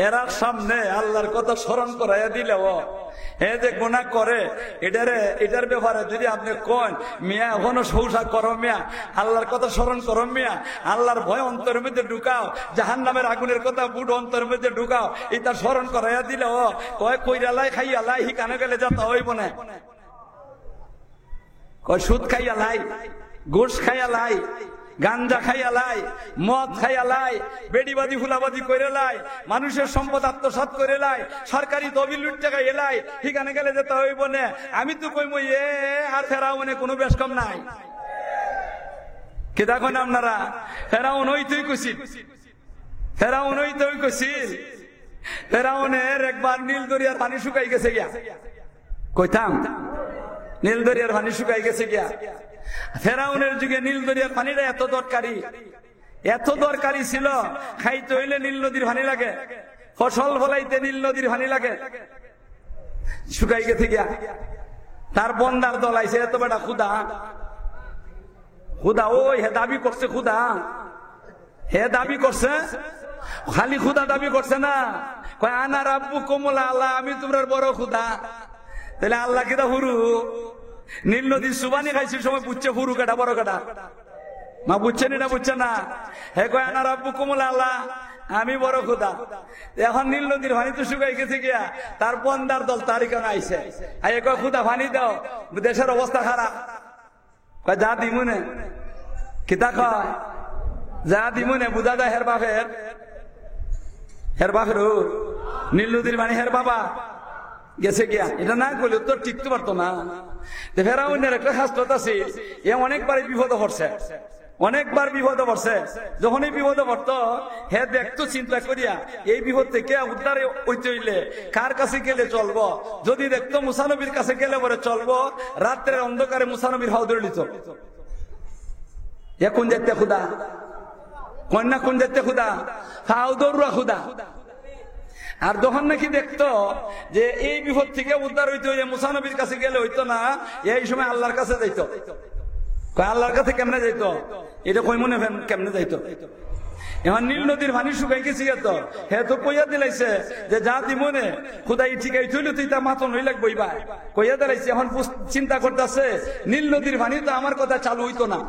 এরা সামনে আল্লাহর কথা স্মরণ করাইয়া দিলেও এ যে গুনাহ করে এটার ব্যাপারে যদি আপনি কোন মিয়া এখনো সৌসা করো মিয়া, আল্লাহর কথা স্মরণ করো মিয়া, আল্লাহর ভয় অন্তরের মধ্যে ঢুকাও, জাহান্নামের আগুনের কথা বুড়ো অন্তরের মধ্যে ঢুকাও, এটা স্মরণ করাইয়া দিলেও কয় কইরালাই খাইয়ালাই হি কানে গেলে যাতা হইব না। কয় সুদ খাইয়ালাই, ঘুষ খাইয়ালাই, গাঞ্জা খাইয়ালাই, মদ খাইয়ালাই, বেডিবাজি ফুলাবাজি করে লাই, মানুষের সম্পদ আত্মসাৎ করে লাই, সরকারি তহবিল লুট টাকা এলাই, ঠিকানে গেলে যেতে হইব না। আমি তো কইব এ আর ফেরাউনে কোনো বেশ কম নাই। কে দেখেন আপনারা ফেরাউন ওই তুই কইছিল, ফেরাউন ওই তুই কইছিল। ফেরাউনের একবার নীল দরিয়ার পানি শুকাই গেছে গিয়া, কইতাম নীল দরিয়ার পানি শুকাই গেছে গিয়া। ফেরাউনের যুগে নীল দরিয়ার পানিটা এত দরকারি ছিল, খাইতে হইলে নীল নদীর পানি লাগে, ফসল ফলাইতে নীল নদীর পানি লাগে, শুকাই গেছে গিয়া। তার বন্দার দল আইছে এত বেটা খুদা ওই হে দাবি করছে, খুদা হে দাবি করছে, খালি খুদা দাবি করছে না, কয় আনা রাব্বু কুমুল আল্লাহ, আমি তোমরা বড় খুদা। তাহলে আল্লাহ কিটা হুরু? নীল নদীর সুবানি খাইছির সময় বুঝছে হুরু কাটা বড় কাটা মা, বুঝছেন এটা বুঝছে না? হে কয় আনা রাব্বু কুমুল আল্লাহ, আমি বড় খুদা। এখন নীল নদীর পানি তো শুকাই গেছে গিয়া, তার বন্দার দল তারই কেন আইছে, আই কয় খুদা পানি দাও, দেশের অবস্থা খারাপ। কয় যা দিমুনে, কিতা কয় যা দিমুনে, বুঝা যায় হের বাপের নীল নদীর পানি হের বাবা গেছে গিয়া। এটা না করলে তো টিকতে পারতো না। ফেরাউনের একটা খাসলত আছে, এ অনেকবার বিপদ পড়ছে, যখনই বিপদ পড়তো হে দেখতো চিন্তা করিয়া এই বিপদ থেকে উদ্ধারে হইতে হইলে কার কাছে গেলে চলবো। যদি দেখতো মুসানবীর কাছে গেলে পরে চলবো, রাত্রের অন্ধকারে মুসানবীর হাও ধরে নিত। এ কোন যেতে খুদা, কন্যা কোন যেতে খুদা, হাও দৌড়া খুদা। আর যখন নাকি দেখতো যে এই বিপদ থেকে উদ্ধার হইতে হইলে মুসানবীর কাছে গেলে হইতো না, এই সময় আল্লাহর কাছে যাইতো। আল্লাহর কাছে কেমনে যাইতো, এটা কই মনে কেমনে যাইতো। এখন নীল নদীর পানি শুকাই গেছি তো, হে তো কইয়া দিলাইছে যে যা দিমনে খুদাই ঠিকাই থইল তুই তা মাতো নই লাগবো, কইয়া দিলাইছে। এখন চিন্তা করতেছে নীল নদীর পানি তো আমার কথা চালু হইতো না,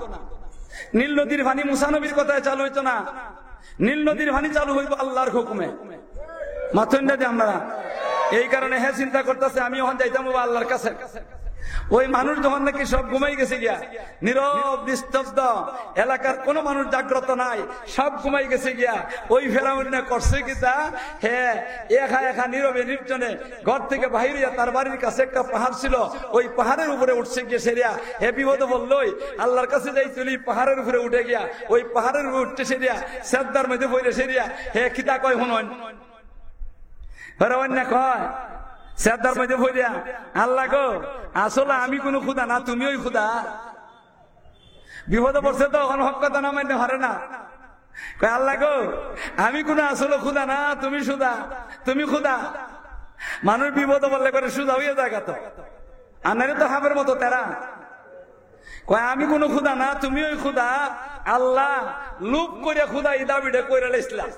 নীল নদীর পানি মুসানবীর কথায় চালু হইতো না, নীল নদীর পানি চালু হইব আল্লাহর হুকুমে। মাথন না আমরা এই কারণে হে চিন্তা করতেছে আমি ওখান যাইতাম আল্লাহর কাছে। ওই মানুষ যখন নাকি সব ঘুমাই গেছে গিয়া, নীরব নিস্তব্ধ, এলাকার কোন মানুষ জাগ্রত নাই, সব ঘুমাই গেছে গিয়া, ওই ফেরাউন করছে কিতা, হে একা নীরবে নির্জনে ঘর থেকে বাহিরে তার বাড়ির কাছে একটা পাহাড় ছিল, ওই পাহাড়ের উপরে উঠছে গিয়ে সেরিয়া। হে বিপদ বললই আল্লাহর কাছে যাই তুলি, পাহাড়ের উপরে উঠে গিয়া ওই পাহাড়ের উপরে উঠতে সেরিয়া, সেদ্দার মধ্যে বইরে সেরিয়া। হে কিতা কয় শুনুন, ফেরাউন কয় সেদ্দার মধ্যে বইরিয়া, আল্লাহ গো আসলে আমি কোন খুদা না, তুমি ওই খুদা। বিপদে পড়ছে তো ওখানে হক কথা না মানতে পারে না। কয় আল্লাহ গো আমি কোন আসলে খুদা না, তুমি খুদা। মানুষ বিপদে বললে করে সুদা হইয়া যায় তো, আনারে তো হাবের মতো তেরা। কয় আমি কোন খুদা না, তুমি ওই খুদা। আল্লাহ লুপ করে খুদা এই দাবিটা করে ইসলাম,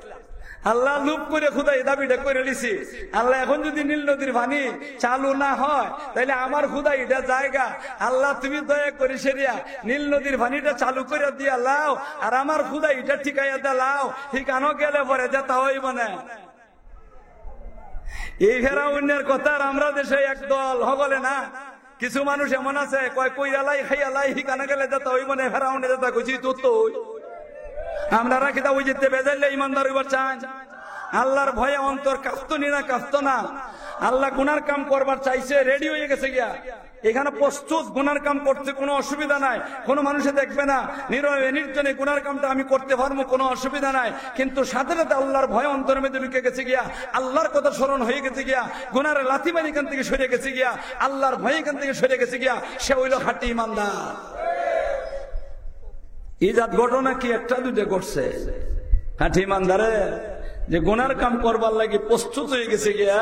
আল্লাহ লুপ করে খুদা এই দাবিটা করে লিছি। আল্লাহ এখন যদি নীল নদীর পানি চালু না হয় তাহলে আমার খুদা এটা জায়গা, আল্লাহ তুমি দয়া করে সেরিয়া নীল নদীর পানিটা চালু করে দিয়া লাও, আর আমার খুদা এটা ঠিকাইয়া দে লাও, ঠিকানো গেলে পরে যেতে হইব না। এই ফেরাউনের কথা আর আমরা দেশে একদল হগলে না, কিছু মানুষ এমন আছে কয় কইরালাই খাইয়ালাই ঠিকানা গেলে যেতে হইব না, ফেরাউনে যেতে কইছি তো আমরা রাখি তা ওই যেতে বেজাইলে ইমানদার হইবার চান। আল্লাহর ভয়ে অন্তর কাঁপতনি না, কাঁপতো না। আল্লাহ গুনার কাম করবার চাইছে, রেডি হয়ে গেছে গিয়া, এখানে প্রস্তুত গুনার কাম করতে কোনো অসুবিধা নাই, কোনো মানুষে দেখবে না, নীরবে নির্জনে গুনার কামটা আমি করতে পারবো, কোনো অসুবিধা নাই। কিন্তু সাথে সাথে আল্লাহর ভয় অন্তরের মধ্যে ঢুকে গেছে গিয়া, আল্লাহর কথা স্মরণ হয়ে গেছে গিয়া, গুনার লাথি মারি এখান থেকে সরে গেছে গিয়া, আল্লাহর ভয় এখান থেকে সরে গেছে গিয়া, সে হইল খাঁটি ইমানদার। এই জাত ঘটনা কি একটা দুইটা করছে? খাঁটি ইমানদারে যে গুনার কাম করবার লাগে প্রস্তুত হয়ে গেছে গিয়া,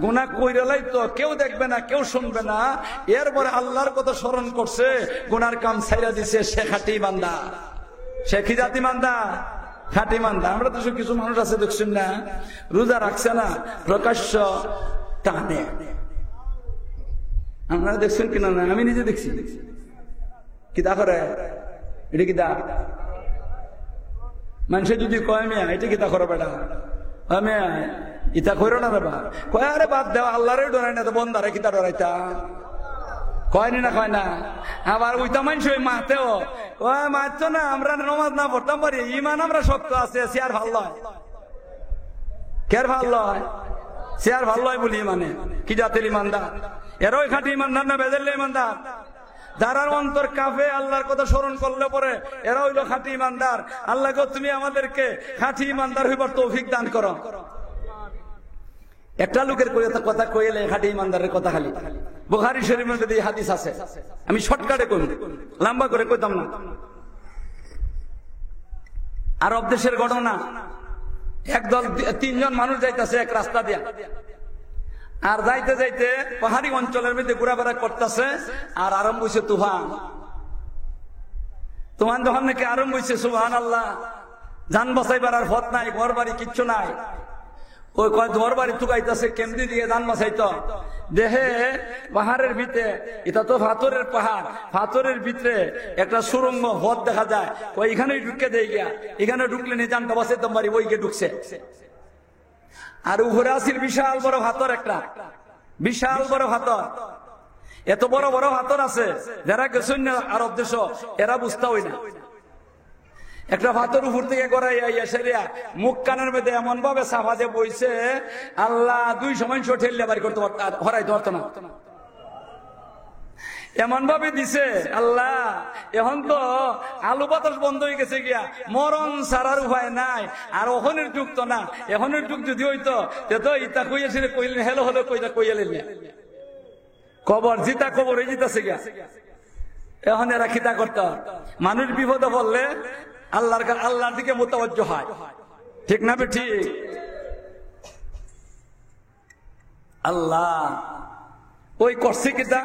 গুনাহ কইরালাই তো কেউ দেখবে না, কেউ শুনবে না, এরপরে আল্লাহর কথা স্মরণ করছে, গুনার কাম ছাইরা দিছে, সে খাঁটি ইমানদার। সে কি জাতি ইমানদার? খাঁটি ইমানদার। আমরা তো কিছু মানুষ আছে দেখছেন না, রোজা রাখছে না, প্রকাশ্য টানে। আপনারা দেখছেন কিনা না? আমি নিজে দেখছি। কিতা করে এটা? কিতা মানুষে যদি কয় মিয়া এটা কিতা করো বেটা, আমি ইতা করো না রে বা, কয় আরে বাদ দেওয়া, আল্লাহরে ডরাই না তো বন্দারে কিতা ডরাইতা, কয়নি না কয় না। আবার ওইটা মানুষ ওই মাতেও ওই মারতো না, আমরা নমাজ না পড়তাম পারি, ইমান আমরা শক্ত আছে, চেয়ার ভাল লয়, কের ভাল লয়, চেয়ার ভাল লয় বলি মানে কি জাতের ইমানদার? এরই খাঁটি ইমানদার না বেজাইলে ইমানদার? যারা অন্তর কাফে আল্লাহর কথা স্মরণ করলে পরে এরা হইল খাঁটি ইমানদার। আল্লাহ গো তুমি আমাদেরকে খাঁটি ইমানদার হইবার তৌফিক দান করো। একটা লোকের কথা কইলে খাঁটি ইমানদারের কথা খালি বুখারী শরীফের মধ্যে এই হাদিস আছে, আমি শর্টকাটে কই, লম্বা করে কইতাম না। আরব দেশের ঘটনা, একদল তিনজন মানুষ যাইতেছে এক রাস্তা দিয়া, আর যাইতে যাইতে পাহাড়ি অঞ্চলের মধ্যে ঘোরাফেরা করতেছে, আর আরম্ভ হয়েছে তুফান। তুফান যখন নাকি আরম্ভ হয়েছে, সুবহানাল্লাহ, জান বাঁচাইবার আর পথ নাই, ঘর বাড়ি কিচ্ছু নাই। ওই কয় ঘর বাড়ি তুকাইতেছে, কেমনি দিয়ে জান বাঁচাইতো দেহে পাহাড়ের ভিতরে, এটা তো পাথরের পাহাড়, পাথরের ভিতরে একটা সুরঙ্গ পথ দেখা যায়, ওই এখানেই ঢুকে দেয় গিয়া, এখানে ঢুকলে নি জানটা বাঁচাইতাম পারি, ওইকে ঢুকছে। আর উপরে আসিল বিশাল বড় হাতর, একটা বিশাল বড় হাতর। এত বড় বড় হাতর আছে, যারা গেছেন না আরব দেশ এরা বুঝতে হয় না। একটা হাতর উপর থেকে গড়াইয়া সেরিয়া মুখ কানের মধ্যে এমন ভাবে সাফা দিয়ে বইছে, আল্লাহ 200 মানুষ ঠেললে বাড়ি করতে হরাইতে পারতো না, এমন ভাবে দিছে। আল্লাহ এখন তো আলু বাতাস বন্ধ হয়ে গেছে গিয়া, মরণ ছাড়ার উপায় নাই। আর ওখানের যুগ তো না, এখনের যুগ যদি হইতো তো ইতা কইয়াছিল, কইলেন হেলো হলো কইতা কইয়ালেন কবর জিতা, কবর হয়ে জিতাছে গিয়া। এখন এরা খিতা করত, মানুষ বিপদে পড়লে আল্লাহর দিকে মুতাওয়াজ্জ হয়, ঠিক না ঠিক? আল্লাহ ওই করছে কিতা,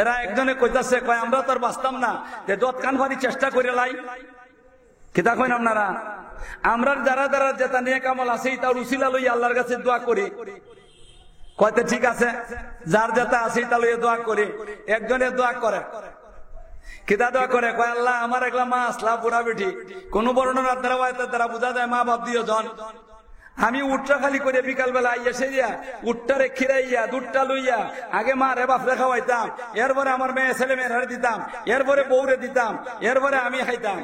এরা একজনে কইতাছে, কয় আমরা তো আর বাঁচতাম না, দত কান ভারি চেষ্টা করে লাই। কিতা কইন আপনারা? আমরা যারা যারা যেটা নিয়ে কামল আছে তার উসিলা লই আল্লাহর কাছে দোয়া করি। কয়তে ঠিক আছে, যার যেটা আছে তা লইয়া দোয়া করি। একজনে দোয়া করে, কিতা দোয়া করে? কয় আল্লাহ আমার একলা মা আসলা বুড়া বেটি, কোন বর্ণনার দ্বারা বোঝা যায় মা বাপ দিও জন। আমি উটটা খালি করে বিকাল বেলা আইয়া সেরিয়া উটটারে খিরাইয়া দুধটা লইয়া আগে মা রে বাপরে খাওয়াইতাম, এরপরে আমার মেয়ে ছেলে মেয়ের দিতাম, এরপরে বউরে দিতাম, এরপরে আমি খাইতাম।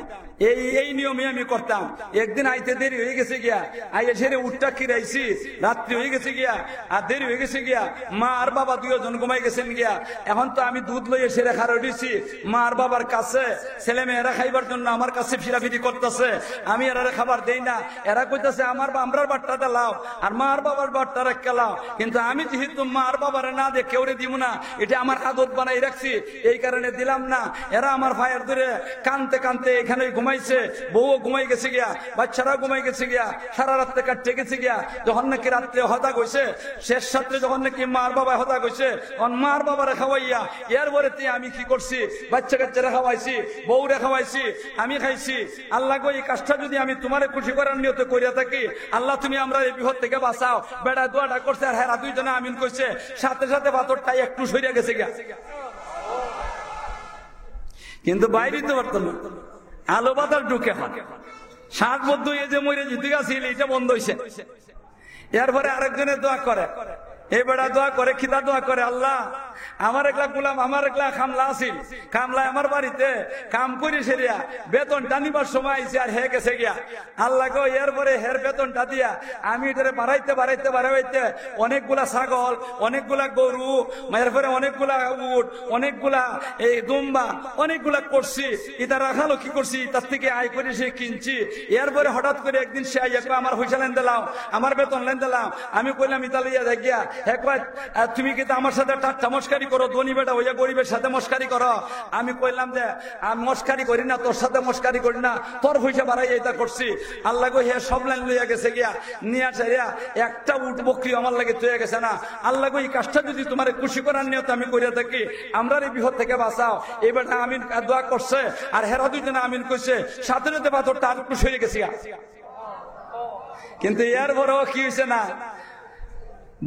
এই নিয়মে আমি করতাম। একদিন আইতে দেরি হয়ে গেছে গিয়া, আইয়া সেরে উটটা খিরাইছি, রাত্রি হয়ে গেছে গিয়া, আর দেরি হয়ে গেছে গিয়া, মা আর বাবা দুজন ঘুমাই গেছেন গিয়া। এখন তো আমি দুধ লইয়া সেরে খারো দিছি মা আর বাবার কাছে, ছেলে মেয়েরা খাইবার জন্য আমার কাছে ফিরাফিরি করতেছে, আমি এরা খাবার দেই না। এরা কইতাছে আমার বা আমরার বাট ঘরটা দিলাও আর মার বাবার ঘরটা রেখে লাও, কিন্তু আমি যেহেতু মার বাবারে না দিয়ে কেউরে দিব না, এটা আমার আদত বানাই রাখছি, এই কারণে দিলাম না। এরা আমার ভাইয়ের ধরে কানতে কানতে এখানে ঘুমাইছে, বউ ঘুমাই গেছে গিয়া, বাচ্চারা ঘুমাই গেছে গিয়া, সারা রাত্রে কাটতে গেছে গিয়া। যখন নাকি রাত্রে হতা গেছে, শেষ রাত্রে যখন নাকি মার বাবা হতা গেছে, তখন মার বাবারে খাওয়াইয়া এরপরে আমি কি করছি, বাচ্চা কাচ্চারা খাওয়াইছি, বউরে খাওয়াইছি, আমি খাইছি। আল্লাহ গো, এই কাজটা যদি আমি তোমারে খুশি করার নিয়তে করিয়া থাকি, আল্লাহ তুমি আমরা এই বিপদ থেকে বাঁচাও। বেড়া দোয়াটা করছে আর হেরা দুইজনে আমিন কইছে, সাথে সাথে পাথরটাই একটু সরিয়া গেছে গিয়া, কিন্তু বাইরে তো পারত না, আলো বাতাস ঢুকে হয়। 60 বদ্ধ এই যে মরে জিতে গেছিল, এটা বন্ধ হয়েছে। এরপরে আরেকজনের দোয়া করে, এই বেড়া দোয়া করে, খিদা দোয়া করে, আল্লাহ আমার একলা গুলাম, আমার একলা খামলা আছিল, খামলায় আমার বাড়িতে কাম করে সেরিয়া বেতনটা নিবার সময় আইছে আর হে গেছে গিয়া। আল্লাহ গো, এরপরে হের বেতনটা দিয়া আমি এটারে বাড়াইতে বাড়াইতে বাড়াইতে অনেকগুলা ছাগল, অনেকগুলা গরু, এরপরে অনেকগুলা উট, অনেকগুলা এই দুম্বা, অনেকগুলা করছি। এটা রাখালো কি করছি, তার থেকে আয় করে সে কিনছি। এরপরে হঠাৎ করে একদিন সে আইয়া আমার পয়সা লেন দিলাম, আমার বেতন লেন দিলাম। আমি কইলাম ইতালিয়া দেখ গিয়া, তুমি কিন্তু আমার সাথে ঠাট্টা মস্কারি করো, ধনী বেটা হইয়া গরিবের সাথে মস্কারি করো। আমি কইলাম যে আমি মস্কারি করি না, তোর সাথে মস্কারি করি না, তোর পয়সা বাড়াই এটা করছি। আল্লাহ গো, হে সব লাইন লইয়া গেছে গিয়া, নিয়ে চাইয়া একটা উট বকরি আমার লাগে তৈরি গেছে না। আল্লাহ গো, এই কাজটা যদি তোমার খুশি করার নিয়ত আমি করিয়া থাকি, আমরা এই বিপদ থেকে বাঁচাও। এই বেটা আমিন দোয়া করছে আর হেরা দুইজনে আমিন কইছে, সাথে সাথে পাথরটা আর একটু সরে গেছে। কিন্তু এর বড় কি হয়েছে না,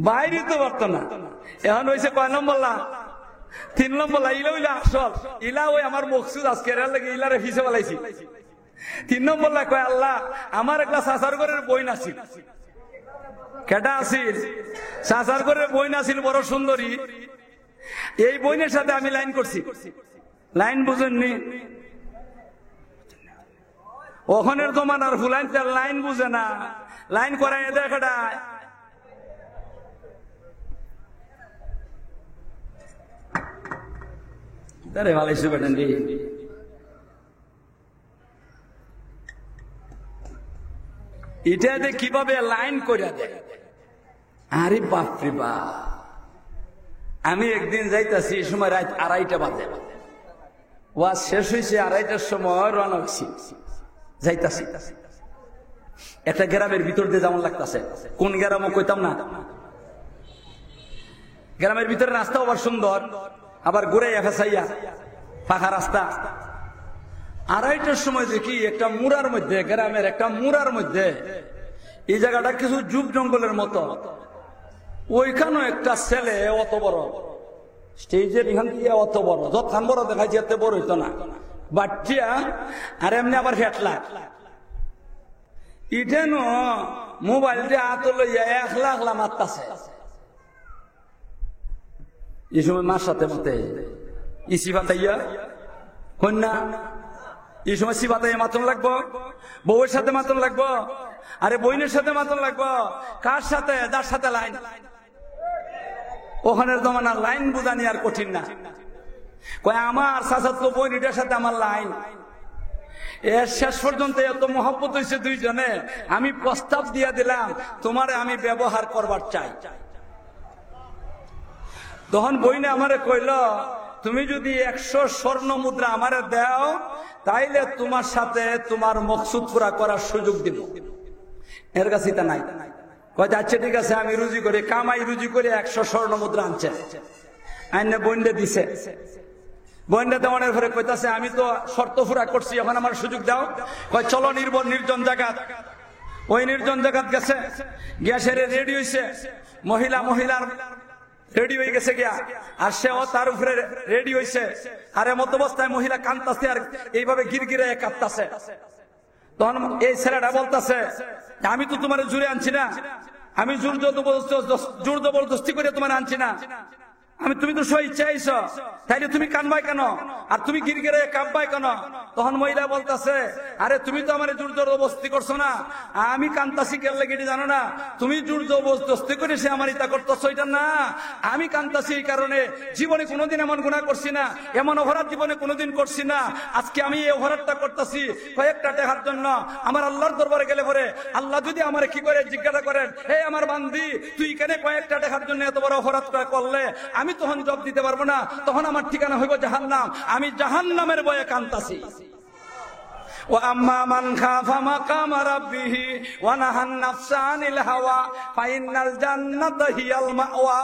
বাইরে তো পারতো না। এখন হয়েছে কয় নম্বর লা, 3 নম্বর লা। ইলা হইলে আসল, ইলা ওই আমার মকসুদ আজকে লাগে, ইলারে ফিসে বলাইছি। 3 নম্বর লা কয়, আল্লাহ আমার একলা চাচার ঘরের বই নাছিল। কেটা আছিল? চাচার ঘরের বই নাছিল, বড় সুন্দরী। এই বইনের সাথে আমি লাইন করছি। লাইন বুঝেননি? ওখানের জমানার ফুলাইন লাইন বুঝে না, লাইন করাই দেখাটায়। এটা কিভাবে লাইন করে দেয়, আরে বাপরে বাপ। আমি একদিন যাইতাছি, এই সময় রাত 2:30 বাজে, ওয়াজ শেষ হয়েছে 2:30টার সময় রওনা হয়েছি, যাইতাছি। একটা গ্রামের ভিতর দিয়ে যেমন লাগতেছে, কোন গ্রামও কইতাম না। গ্রামের ভিতরে রাস্তা আবার সুন্দর, আবার ঘুরে ফেসাইয়া পাখা রাস্তা। 2:30টার সময় দেখি একটা মুড়ার মধ্যে, গ্রামের একটা মুড়ার মধ্যে, এই জায়গাটা কিছু জুব জঙ্গলের মতো, ওইখানেও একটা ছেলে অত বড়, স্টেজের এখান থেকে অত বড়, যতখান বড় দেখাইছে এত বড় হইতো না, বাচ্চা আর এমনি আবার ফেটলা। ইটেন মোবাইলটা হাত লইয়া 1,00,000 মারতাছে। এই সময় মার সাথে মতে ইসি বাতাইয়া কন্যা, এই সময় সি বাতাইয়া মাতন লাগবো, বউয়ের সাথে মাতন লাগবো, আরে বইনের সাথে মাতন লাগবো। কার সাথে? যার সাথে লাইন। ওখানের জমানার লাইন বুঝানি আর কঠিন না। কয় আমার চাচাতো বইনিটার সাথে আমার লাইন। এর শেষ পর্যন্ত এত মহব্বত হয়েছে দুইজনে, আমি প্রস্তাব দিয়া দিলাম তোমারে আমি ব্যবহার করবার চাই। তখন বইনে আমারে কইল, তুমি যদি 100 স্বর্ণ মুদ্রা আমারে দাও, তাইলে তোমার সাথে তোমার মকসুদ পুরা করার সুযোগ দিব। এর কাছে তা নাই। কয় আচ্ছা ঠিক আছে, আমি রুজি করে কামাই রুজি করে 100 স্বর্ণ মুদ্রা আনছে, আইনে বইন্ডে দিছে। বইন্ডে দেওয়ানোর পরে কইতাছে, আমি তো শর্ত পুরা করছি, এখন আমার সুযোগ দাও। কয় চলো নির্জন জায়গা। ওই নির্জন জায়গা গেছে, গ্যাসের রেডি হয়েছে, মহিলার রেডি হয়ে গেছে গিয়া, আর সেও তার উপরে রেডি হয়েছে। আর এমত অবস্থায় মহিলা কাঁদতাছে আর এইভাবে গিরগিরে কাঁদতাছে। তখন এই ছেলেটা বলতাছে, আমি তো তোমার জুড়ে আনছি না, আমি জোর জবরদস্তি করে তোমার আনছি না, তুমি তো স্বেচ্ছা আইছো, তাইলে তুমি কানবাই কেন, আর তুমি গিরগিরে কাঁপবাই কেন? তখন মহিলা বলতেছে, আরে তুমি তো আমার জোর জবরদস্তি করছো না, আমি কান্তাসি কেন লাগে জানো না? তুমি জোর জবরদস্তি করে সে আমার ইতা করতেছো, এটা না। আমি কান্তাসি এই কারণে, জীবনে কোনোদিন এমন গুনাহ করছি না, এমন অপরাধ জীবনে কোনোদিন করছি না। আজকে আমি এই অপরাধটা করতেছি কয়েকটা টাকার জন্য। আমার আল্লাহর দরবারে গেলে পরে আল্লাহ যদি আমার কি করে জিজ্ঞাসা করেন, হে আমার বান্দি, তুই কেন কয়েকটা টাকার জন্য এত বড় অপরাধটা করলে, আমি তখন জবাব দিতে পারবো না। তখন আমার ঠিকানা হইব জাহান্নাম। আমি জাহান্নামের ভয়ে কাঁদতাছি। وأما من خاف مقام ربه ونهى النفس عن الهوى فإن الجنة هي المأوى।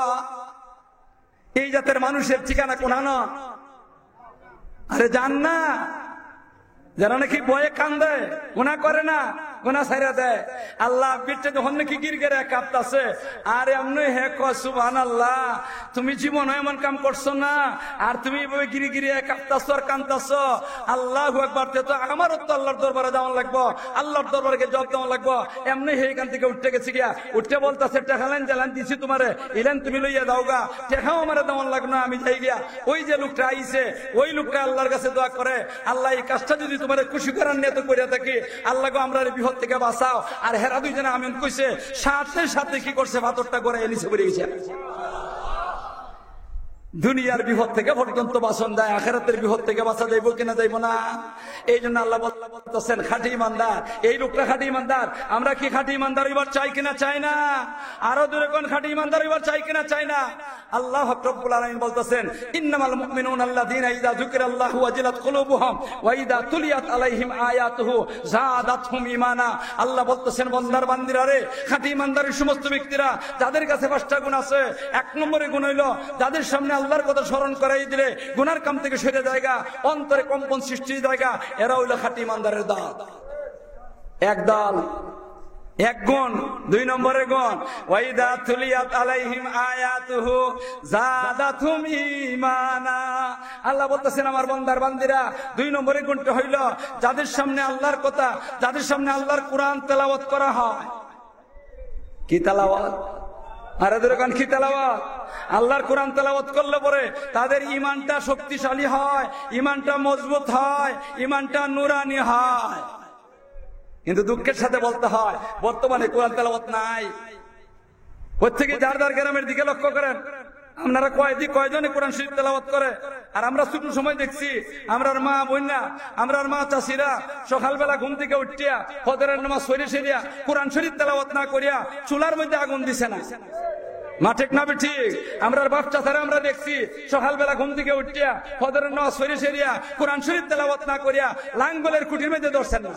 এই জাতের মানুষের ঠিকানা কোথায়? আরে জান্নাত। যারা নাকি ভয়ে কান্দে, গুনাহ করে না, গুনাহ ছাইরা দেয়, আল্লাহ বিটে যখন নাকি গিরগিরে কাঁপতাছে, আরে এমনি হে কয় সুবহানাল্লাহ, তুমি জীবনে এমন কাম করছো না, আর তুমি এভাবে গিরগিরে কাঁপতাছো আর কাঁদতাছো। আল্লাহু আকবার। তো আমারও তো আল্লাহর দরবারে যাওয়া লাগবো, আল্লাহর দরবারে জবাব দেওয়া লাগবো। এমনি হে এখান থেকে উঠতে গেছি গিয়া, উঠতে বলতাছে, টেকালেন জ্বালান দিছি তোমারে, ইলেন তুমি লইয়া দাও গা, টেকাও আমার দেওয়া লাগলো না, আমি যাই গিয়া। ওই যে লোকটা আইছে, ওই লোকটা আল্লাহর কাছে দোয়া করে, আল্লাহ এই কাজটা যদি তোমার খুশি করার নিয়ে তো করিয়া থাকি, আল্লাহ গো আমরা বিপদ থেকে বাঁচাও। আর হেরা দুইজনে আমিন কইছে, সাথে সাথে কি করছে, পাথরটা করে এলিছে পড়ে গেছে। দুনিয়ার বিপদ থেকে পর্যন্ত বাঁচন দেয়, আখিরাতের বিপদ থেকে বাঁচা যাইব কিনা যাইব না? এই জন্য আল্লাহ বলতেছেন খাঁটি ইমানদার, এই লোকটা খাঁটি ইমানদার। আমরা কি খাঁটি ইমানদার এবার চাই কিনা চাই না? আরো দূরে কোন খাঁটি ইমানদার এবার চাই কিনা চাই না? আল্লাহ রব্বুল আলামিন বলতেছেন, ইন্নামাল মুমিনুনা আল্লাযীনা ইযা যুকিরাল্লাহু ওয়াজিলাত কুলুবুহুম ওয়া ইযা তুলিয়াত আলাইহিম আয়াতুহু যাদাতহুম ঈমানা। আল্লাহ বলতেছেন, বান্দার বান্দিরা রে, খাঁটি ইমানদারের সমস্ত ব্যক্তিরা যাদের কাছে 5টা গুণ আছে, 1 নম্বরে গুণ হইল যাদের সামনে আল্লাহর কথা স্মরণ করাই দিলে গুনার কাম থেকে সরে জায়গা, অন্তরে কম্পন সৃষ্টির জায়গা, এরা হইল খাঁটি ইমানদারের দল। এক দল, এক গুণ। 2 নম্বরে গুণ, ওয়াইদা তুলিয়াত আলাইহিম আয়াতুহু যাদাতহুম ঈমানা। আল্লাহ বলতেছেন, আমার বান্দার বান্দিরা 2 নম্বরে গুণটা হইল যাদের সামনে আল্লাহর কথা, যাদের সামনে আল্লাহর কোরআন তেলাওয়াত করা হয়। কি তেলাওয়াত? আরে দরকান কি তেলাওয়াত? আল্লাহর কোরআন তেলাওয়াত করলে পরে তাদের ঈমানটা শক্তিশালী হয়, ঈমানটা মজবুত হয়, ঈমানটা নূরানি হয়। কিন্তু দুঃখের সাথে বলতে হয়, বর্তমানে কোরআন তেলাওয়াত নাই। প্রত্যেকে যার যার গ্রামের দিকে লক্ষ্য করেন, আপনারা কয়জনে কোরআন শরীফ তেলাওয়াত করে? আর আমরা ছোট সময় দেখছি, আমরার মা বোনরা, আমরার মা চাষিরা সকালবেলা ঘুম থেকে উঠিয়া ফজরের নামাজ পড়ে সেরিয়া কোরআন শরীফ তেলাওয়াত না করিয়া চুলার মধ্যে আগুন দিছে না। মা ঠিক না ঠিক? আমরার বাপ চাচারা আমরা দেখছি সকালবেলা ঘুম থেকে উঠিয়া ফজরের নামাজ পড়ে সেরিয়া কোরআন শরীফ তেলাওয়াত না করিয়া লাঙ্গলের কুটির মধ্যে ধরছেন না।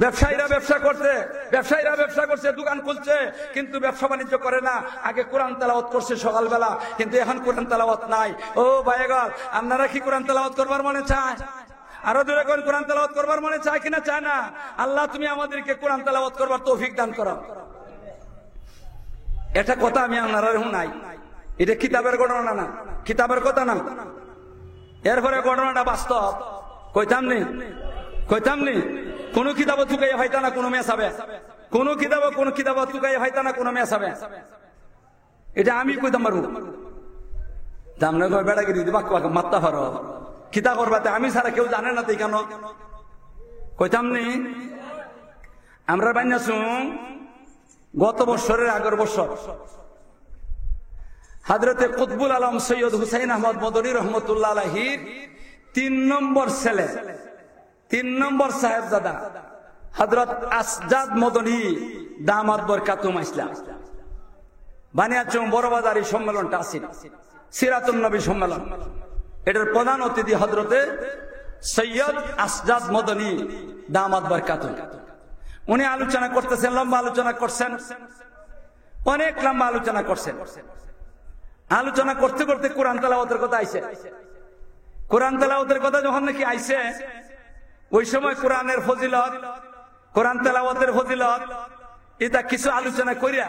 ব্যবসায়ীরা ব্যবসা করছে, দোকান খুলছে, কিন্তু ব্যবসা বাণিজ্য করে না। আগে কোরআন তেলাওয়াত করছে সকালবেলা, কিন্তু এখন কোরআন তেলাওয়াত নাই। ও ভাইগল, আপনারা কি কোরআন তেলাওয়াত করবার মনে চায়? আরো দূরে কোন কোরআন তেলাওয়াত করবার মনে চায় কিনা চায় না? আল্লাহ তুমি আমাদেরকে কোরআন তেলাওয়াত করবার তৌফিক দান করো। এটা কথা আমি আপনারা নাই, এটা কিতাবের ঘটনা না, কিতাবের কথা না। এরপরে ঘটনাটা বাস্তব। কইতাম নি কোন কিতাব তুকাই হয়তা না কোন মেসাবে, কোন কিতাব তুকাই হয়তা না কোন মেসাবে। এটা আমি কইতাম পারবো। জামনে কয় বেড়াগিরি বাক মাত্তা পারো কিতা করবাতে, আমি ছাড়া কেউ জানে না। তাই কেন কইতাম নি? আমরা বানিয়াসুং গত বছরের আগের বছর হযরতে কুতবুল আলম সৈয়দ হুসাইন আহমদ মদনী রহমতুল্লাহ আলাইহির 3 নম্বর ছেলে, 3 নম্বর সাহেবজাদা হযরত আসজাদ মদনী দামাত বরকাতুম ইসলাম বানিয়াচুং বড় বাজারি সম্মেলনটা আছিল, সিরাতুন নবী সম্মেলন। এটার প্রধান অতিথি হযরতে সৈয়দ আসজাদ মদনী দামাত বরকাতুম। উনি আলোচনা করতেছেন, লম্বা আলোচনা করছেন, অনেক লম্বা আলোচনা করছেন। আলোচনা করতে করতে কোরআন তেলাওয়াতের কথা আইছে। কোরআন তেলাওয়াতের কথা যখন নাকি আইছে, ওই সময় কোরআনের ফজিলত, কোরআন তেলাওয়াতের ফজিলত এটা কিছু আলোচনা করিয়া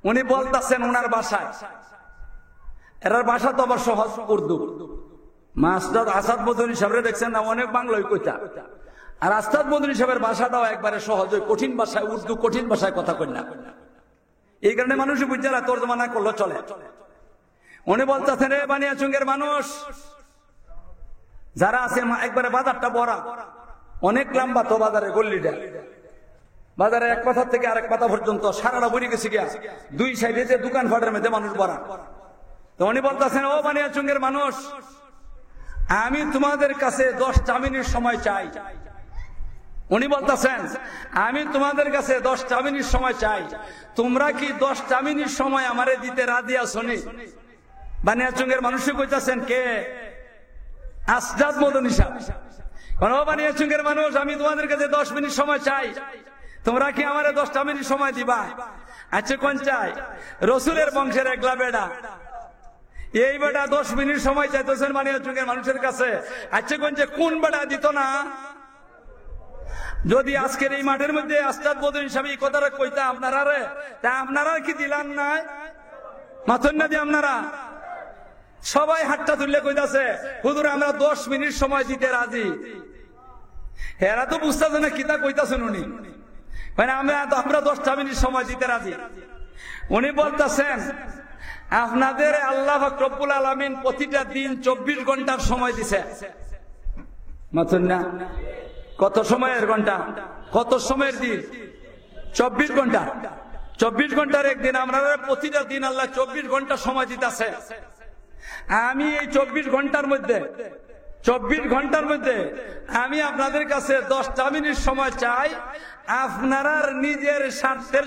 উনি বলতেছেন ওনার ভাষায়। এরার ভাষা তো আবার সহজ উর্দু। মাস্টার আসাদ মদনী সাহেবরে দেখছেন না, অনেক বাংলায় কইতা। আর আস্তাদ মদনী সাহেবের ভাষাটাও একবারে সহজ, কঠিন ভাষায়, উর্দু কঠিন ভাষায় কথা কই না। এই কারণে মানুষ বুঝছে না, তর্জমা না করলে চলে। উনি বলতেছেন, রে বানিয়াচুঙ্গের মানুষ যারা আছে, একবারে বাজারটা ভরা, অনেক লম্বা তো বাজারের গল্লিটা, বাজারের এক পাথর থেকে আরেক পাতা পর্যন্ত সারাটা ভরে গেছে গিয়া, দুই সাইডে যে দোকান ফাটের মধ্যে মানুষ ভরা। তো উনি বলতেছেন, ও বানিয়াচুঙ্গের মানুষ, আমি তোমাদের কাছে 10টা মিনিট সময় চাই। উনি বলতেছেন, আমি তোমাদের কাছে 10টা মিনিট সময় চাই, তোমরা কি 10টা মিনিট সময় আমারে দিতে রাজি আছো নি? বানিয়াচুঙ্গের মানুষই কইতাছেন, কে? আসজাদ মদনী সাহেব। ও বানিয়াচুঙ্গের মানুষ, আমি তোমাদের কাছে 10 মিনিট সময় চাই, তোমরা কি আমারে 10টা মিনিট সময় দিবা? আচ্ছা, কোন চাই? রসুলের বংশের একলা বেড়া, এই বেটা 10 মিনিট সময় চাইতেছেন বানিয়াচুঙ্গের মানুষের কাছে। আচ্ছা, কোন বেটা দিত না? যদি আজকের এই মাঠের মধ্যে আসজাদ মদনী সাহেব এই কথাটা কইতা আপনারা, রে তা আপনারা কি দিলাম না? মাথন না দিয়ে আপনারা সবাই হাতটা তুললে কইতাছে, হুজুর আমরা 10 মিনিট সময় দিতে রাজি। এরা তো বুঝতেছে না কিতা কইতাছেন উনি, মানে আমরা 10টা মিনিট সময় দিতে রাজি। উনি বলতেছেন, আপনাদের আল্লাহ রব্বুল আলামিন প্রতিটা দিন 24 ঘন্টার সময় দিছে। মাথন না, কত সময়ের ঘন্টা, কত সময়ের দিন? 24 ঘন্টা। 24 ঘন্টার একদিন, আমরা প্রতিটা দিন আল্লাহ 24 ঘন্টা সময় দিতেছে। আমি এই 24 ঘন্টার মধ্যে আমি আপনাদের কাছে 10টা মিনিট সময় চাই, আপনারা নিজের স্বার্থের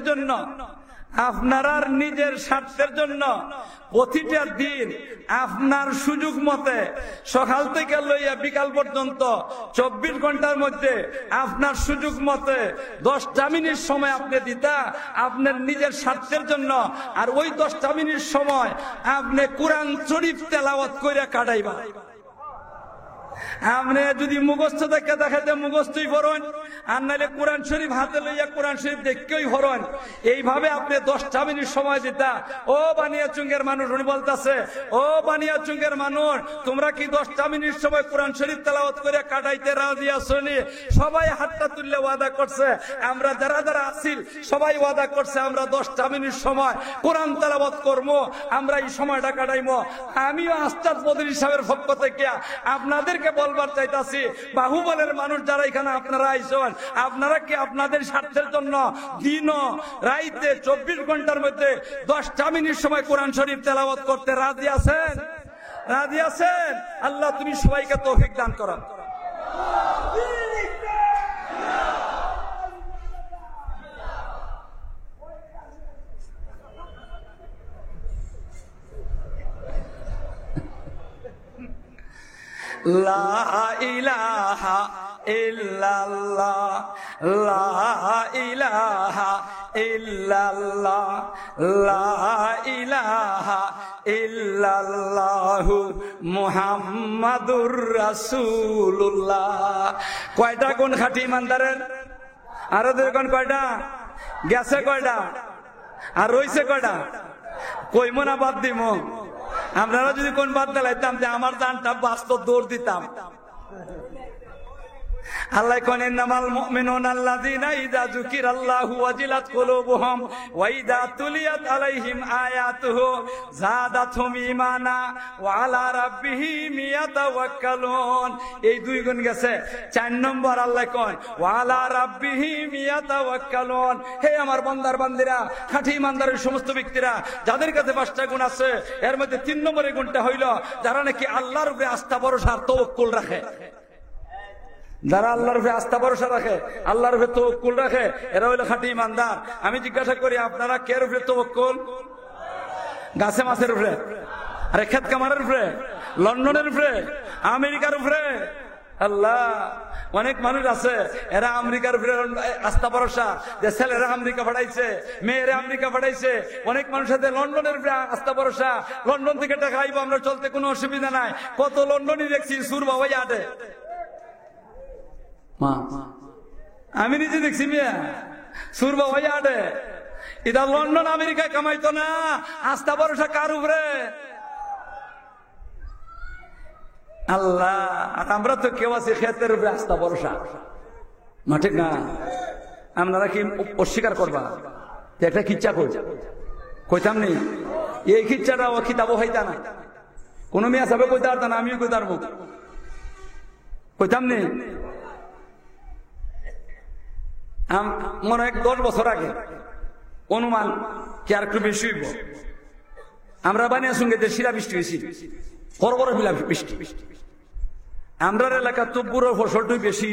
জন্য, প্রতিটা দিন আপনার সুযোগ মতে সকাল থেকে লইয়া বিকাল পর্যন্ত 24 ঘন্টার মধ্যে আপনার সুযোগ মতে 10টা মিনিট সময় আপনি দিতা আপনার নিজের স্বার্থের জন্য। আর ওই 10টা মিনিট সময় আপনি কোরআন শরীফ তেলাওয়াত কইরা কাটাইবা। আপনি যদি মুখস্থ দেখে দেখাতে মুখস্থই পড়েন, আর নাইলে কোরআন শরীফ হাতে লইয়া কোরআন শরীফ দেখেই পড়েন। এইভাবে আপনি 10টা মিনিট সময় দিতা। ও বানিয়াচুঙ্গের মানুষ, উনি বলতেছে, ও বানিয়াচুঙ্গের মানুষ, তোমরা কি 10টা মিনিট সময় কোরআন শরীফ তেলাওয়াত করে কাটাইতে রাজি আছো নি? সবাই হাতটা তুললে ওয়াদা করছে। আমরা যারা যারা আছি সবাই ওয়াদা করছে, আমরা 10টা মিনিট সময় কোরআন তেলাওয়াত করবো, আমরা এই সময়টা কাটাইবো। আমিও আসজাদ মদনী সাহেবের পক্ষ থেকে আপনাদেরকে বলবার চাইতাছি, বাহুবলের মানুষ যারা এখানে আপনারা আইছেন, আপনারা কি আপনাদের স্বার্থের জন্য দিন রাইতে 24 ঘন্টার মধ্যে 10টা মিনিট সময় কোরআন শরীফ তেলাওয়াত করতে রাজি আছেন? রাজি আছেন? আল্লাহ তুমি সবাইকে তৌফিক দান করো। লা ইলাহা ইল্লাল্লাহ, লা ইলাহা ইল্লাল্লাহ, লা ইলাহা ইল্লাল্লাহু মুহাম্মাদুর রাসূলুল্লাহ। কয়টা কোন খাঁটি ইমানদারের? আরো দুইজন কয়টা গেছে? কয়টা আর রইছে? কয়টা? কইমো না বাদ দিমো? আপনারা যদি কোন বাদ দিলাইতাম যে আমার জানটা বাস্তব দৌড় দিতাম। আল্লাহ কোন ইন্নামাল মুমিনুনা আল্লাযীনা ইযা যুকিরাল্লাহু ওয়াজিলাত কুলুবুহুম ওয়া ইযা তুলিয়াত আলাইহিম আয়াতুহু যাদাতহুম ঈমানা ওয়া আলা রাব্বিহিম ইয়াতাওয়াক্কালুন। এই দুই গুণ গেছে। 4 নম্বর আল্লাহ কোন ওয়া আলা রাব্বিহিম ইয়াতাওয়াক্কালুন। হে আমার বান্দার বান্দিরা, খাঁটি ইমানদারের সমস্ত ব্যক্তিরা, যাদের কাছে 5টা গুণ আছে, এর মধ্যে 3 নম্বরের গুণটা হইল যারা নাকি আল্লাহর উপরে আস্থা ভরসা আর তাওয়াক্কুল রাখে। যারা আল্লাহর উপরে আস্থা ভরসা রাখে, আল্লাহর উপরে তাওয়াক্কুল রাখে, এরা হইল খাঁটি ইমানদার। আমি জিজ্ঞাসা করি, আপনারা কের উপরে তাওয়াক্কুল? গাছে মাছের উপরে? আরে ক্ষেত কামারের উপরে? লন্ডনের উপরে? আমেরিকার উপরে? আল্লাহ, অনেক মানুষ আছে এরা আমেরিকার উপরে আস্থা ভরসা, যে ছেলেরা আমেরিকা পাঠাইছে, মেয়েরা আমেরিকা পাঠাইছে। অনেক মানুষ আছে লন্ডনের উপরে আস্থা ভরসা, লন্ডন থেকে টাকা আইব, আমরা চলতে কোনো অসুবিধা নাই। কত লন্ডনই দেখছি সুর বাবাই আটে। আমি নিজে দেখছি মিয়া সুর বাবাই আটে। এটা লন্ডন আমেরিকায় কামাইতো না। আস্থা ভরসা কার উপরে? আল্লাহ। আর আমরা তো কেউ আছি ক্ষেতের উপরে আস্থা ভরসা, ঠিক না? আপনারা কি অস্বীকার করবা? একটা কিচ্ছা কইতাম নি, এই খিচ্ছাটা ও খিতাবো হইতা না, কোন মেয়ে সাবে কইতে পারতাম না, আমিও কইতে পারবো, কইতাম নে। মনে হয় 10 বছর আগে অনুমান কি আর একটু বেশি হইব, আমরা বানিয়াসঙ্গে শিলা বৃষ্টি হয়েছি, বড় বড় শিলা বৃষ্টি। আমরা এলাকা তো পুরো ফসলটাই বেশি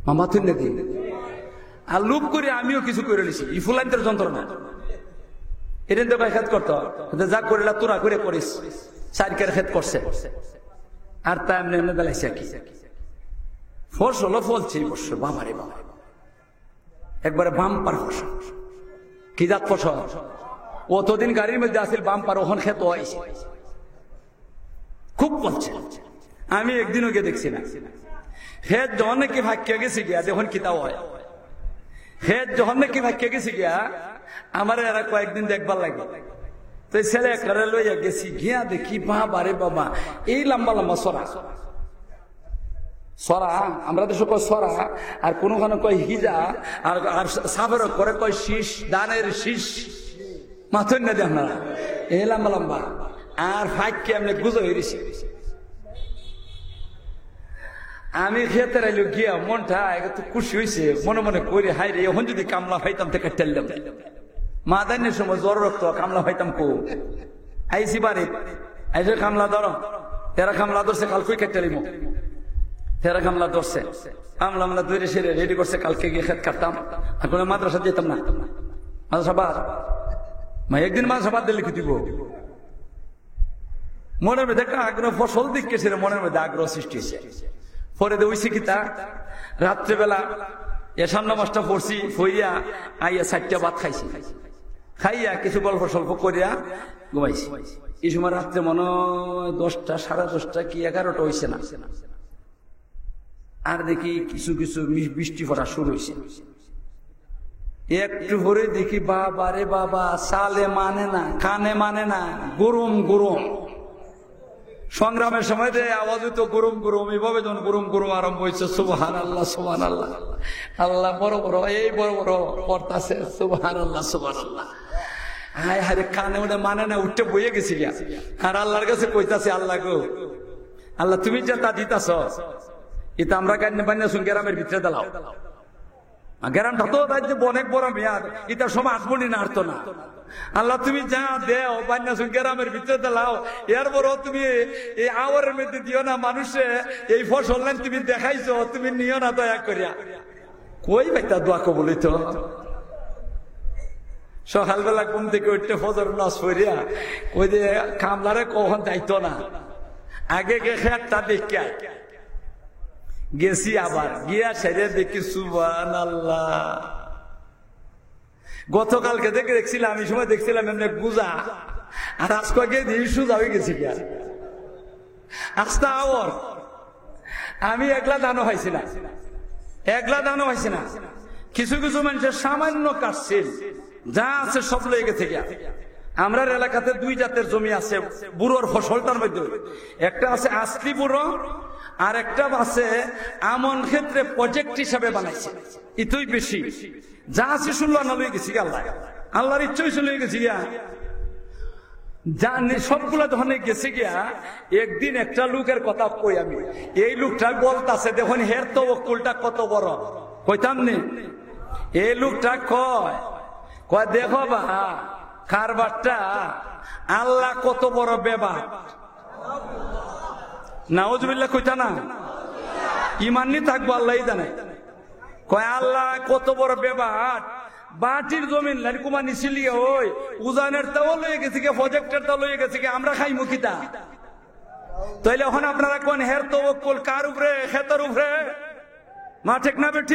মামাথুন নাকি, আর লুপ করে আমিও কিছু করে নিছি, ই ফুলান্তের যন্ত্রণা এটা তো খেত করতো, যা করিলা তোরা করে করিস, 4 কের খেত করছে, আর তা এমনি এমনি বেলাইছে কি ফসল ফলছে এই বছর, বাবারে বাবা একবারে বাম্পার ফসল। কি জাত ফসল? অতদিন গাড়ির মধ্যে আসিল বাম্পার, ওখান খেত হয়েছে, খুব ফলছে। আমি একদিনও গিয়ে দেখছি না, খেত যখন নাকি ভাগ্যে গেছি গিয়া যখন কিতাও হয়, খেত যখন নাকি ভাগ্যে গেছি গিয়া আমার এরা কয়েকদিন দেখবার লাগে, তো ছেলে একটা লইয়া গেছি, গিয়া দেখি বাবারে বাবা এই লম্বা লম্বা সরা, সরা আমরা দেশে কয় সরা, আর কোনখানে কয় হিজা, আর সাফের করে কয় শীষ, দানের শীষ, মাথুন না দেন না, এই লম্বা লম্বা, আর ফাঁককে এমনি গুজো হয়েছি। আমি খেতে রাইল গিয়া মনটা একটু খুশি হয়েছে, মনে মনে করি হাই রে এখন যদি কামলা পাইতাম থেকে টেললাম, মা দানের সময় জ্বর রক্ত কামলা পাইতাম কো, আইসি বাড়ি আইসে কামলা ধরো, 13 কামলা ধরছে, কালকে কেটে লিমো, 13 কামলা ধরছে, আমলা আমলা দূরে সেরে রেডি করছে, কালকে গিয়ে খেত কাটতাম, এখন মাদ্রাসা যেতাম না, মাদ্রাসা বাদ মা একদিন মাদ্রাসা বাদ দিলে কি দিব, মনের মধ্যে একটা আগ্রহ, ফসল দিকে মনের মধ্যে আগ্রহ সৃষ্টি হয়েছে। পরে ওইছি কিতা রাত্রেবেলা এসার নামাজটা পড়ছি, ফইয়া আইয়া 4টা ভাত খাইছি, খাইয়া কিছু গল্প স্বল্প করিয়া ঘুমাইছি। এই সময় রাত্রে মনে 10টা, 10:30 কি 11টা হয়েছে না, আর দেখি কিছু কিছু বৃষ্টি পড়া শুরু হয়েছে। একটু ভরে দেখি বাবা রে বাবা, সালে মানে না, কানে মানে না, গরম গরম। সংগ্রামের সময় আওয়াজ হইতো গরম গরম, এইভাবে যখন গরম গরম আরম্ভ হয়েছে, সুবহানাল্লাহ সুবহানাল্লাহ, আল্লাহ বড় বড়, এই বড় বড় পড়তাছে, সুবহানাল্লাহ সুবহানাল্লাহ। হায় হায় কানে ওটা মানে না, উঠতে বইয়ে গেছি গিয়া, আর আল্লাহর কাছে কইতাছে, আল্লাহ গো আল্লাহ তুমি যে তা দিতাছ, এটা আমরা বানিয়াসঙ্গি গ্রামের ভিতরে দিলাও, গ্রামটা তো অনেক বড় মেয়াদ, এটার সময় আসবনি না, আরতো না, আল্লাহ তুমি যা দেও বানিয়াসঙ্গি গ্রামের ভিতরে দিলাও, এরপর তুমি এই আওয়ারের মধ্যে দিও না, মানুষে এই ফসল তুমি দেখাইছো, তুমি নিও না দয়া করিয়া। কই একটা দোয়া কবুল তো, সকালবেলা ঘুম থেকে উঠতে ফজর নামাজ পড়িয়া ওই যে কামলারে কখন যাইতো না, আগে গে খেতটা দেখে গেছি, আবার গিয়া সেরে দেখি সুবহানাল্লাহ। গতকালকে দেখছিলাম, আমি সময় দেখছিলাম এমনি গুজা, আর আজকে গিয়ে দিয়ে সুজা হয়ে গেছি গিয়া, আস্তা আওয়ার। আমি একলা দানও হয়েছি না, একলা দানও হয়েছি না, কিছু কিছু মানুষের সামান্য কাটছিল, যা আছে সব লয়ে গেছে গিয়া। আমরা এলাকাতে 2 জাতের জমি আছে বুড়োর ফসলটার মধ্যে, একটা আছে আসলি বুড়ো, আর একটা আছে আমন ক্ষেত্রে প্রজেক্ট হিসাবে বানাইছে, এতই বেশি যা আছে শুনলো না লয়ে গেছি, আল্লাহ আল্লাহর ইচ্ছা হয়েছে লয়ে গেছি গিয়া। জানি সবগুলা যখন গেছে গিয়া, একদিন একটা লোকের কথা কই আমি, এই লোকটা বলতাছে দেখুন হের তওয়াক্কুলটা কত বড়, কইতাম নি, এই লোকটা কয় দেখো বা কারবারটা আল্লাহ কত বড় বেবাক, নাউজুবিল্লাহ কইতা না, ইমাননি থাকবো আল্লাহ জানে, কয় আল্লাহ কত বড় বেবাক, বাটির জমিন লাইকুমা নিছিলি, ওই উজানের তাও লয়ে গেছে কি, প্রজেক্টের তাও লয়ে গেছে কি, আমরা খাই মুখিতা। তাইলে এখন আপনারা কোন হের তওয়াক্কুল কার উপরে, খেতের উপরে, মা ঠিক না ঠিক,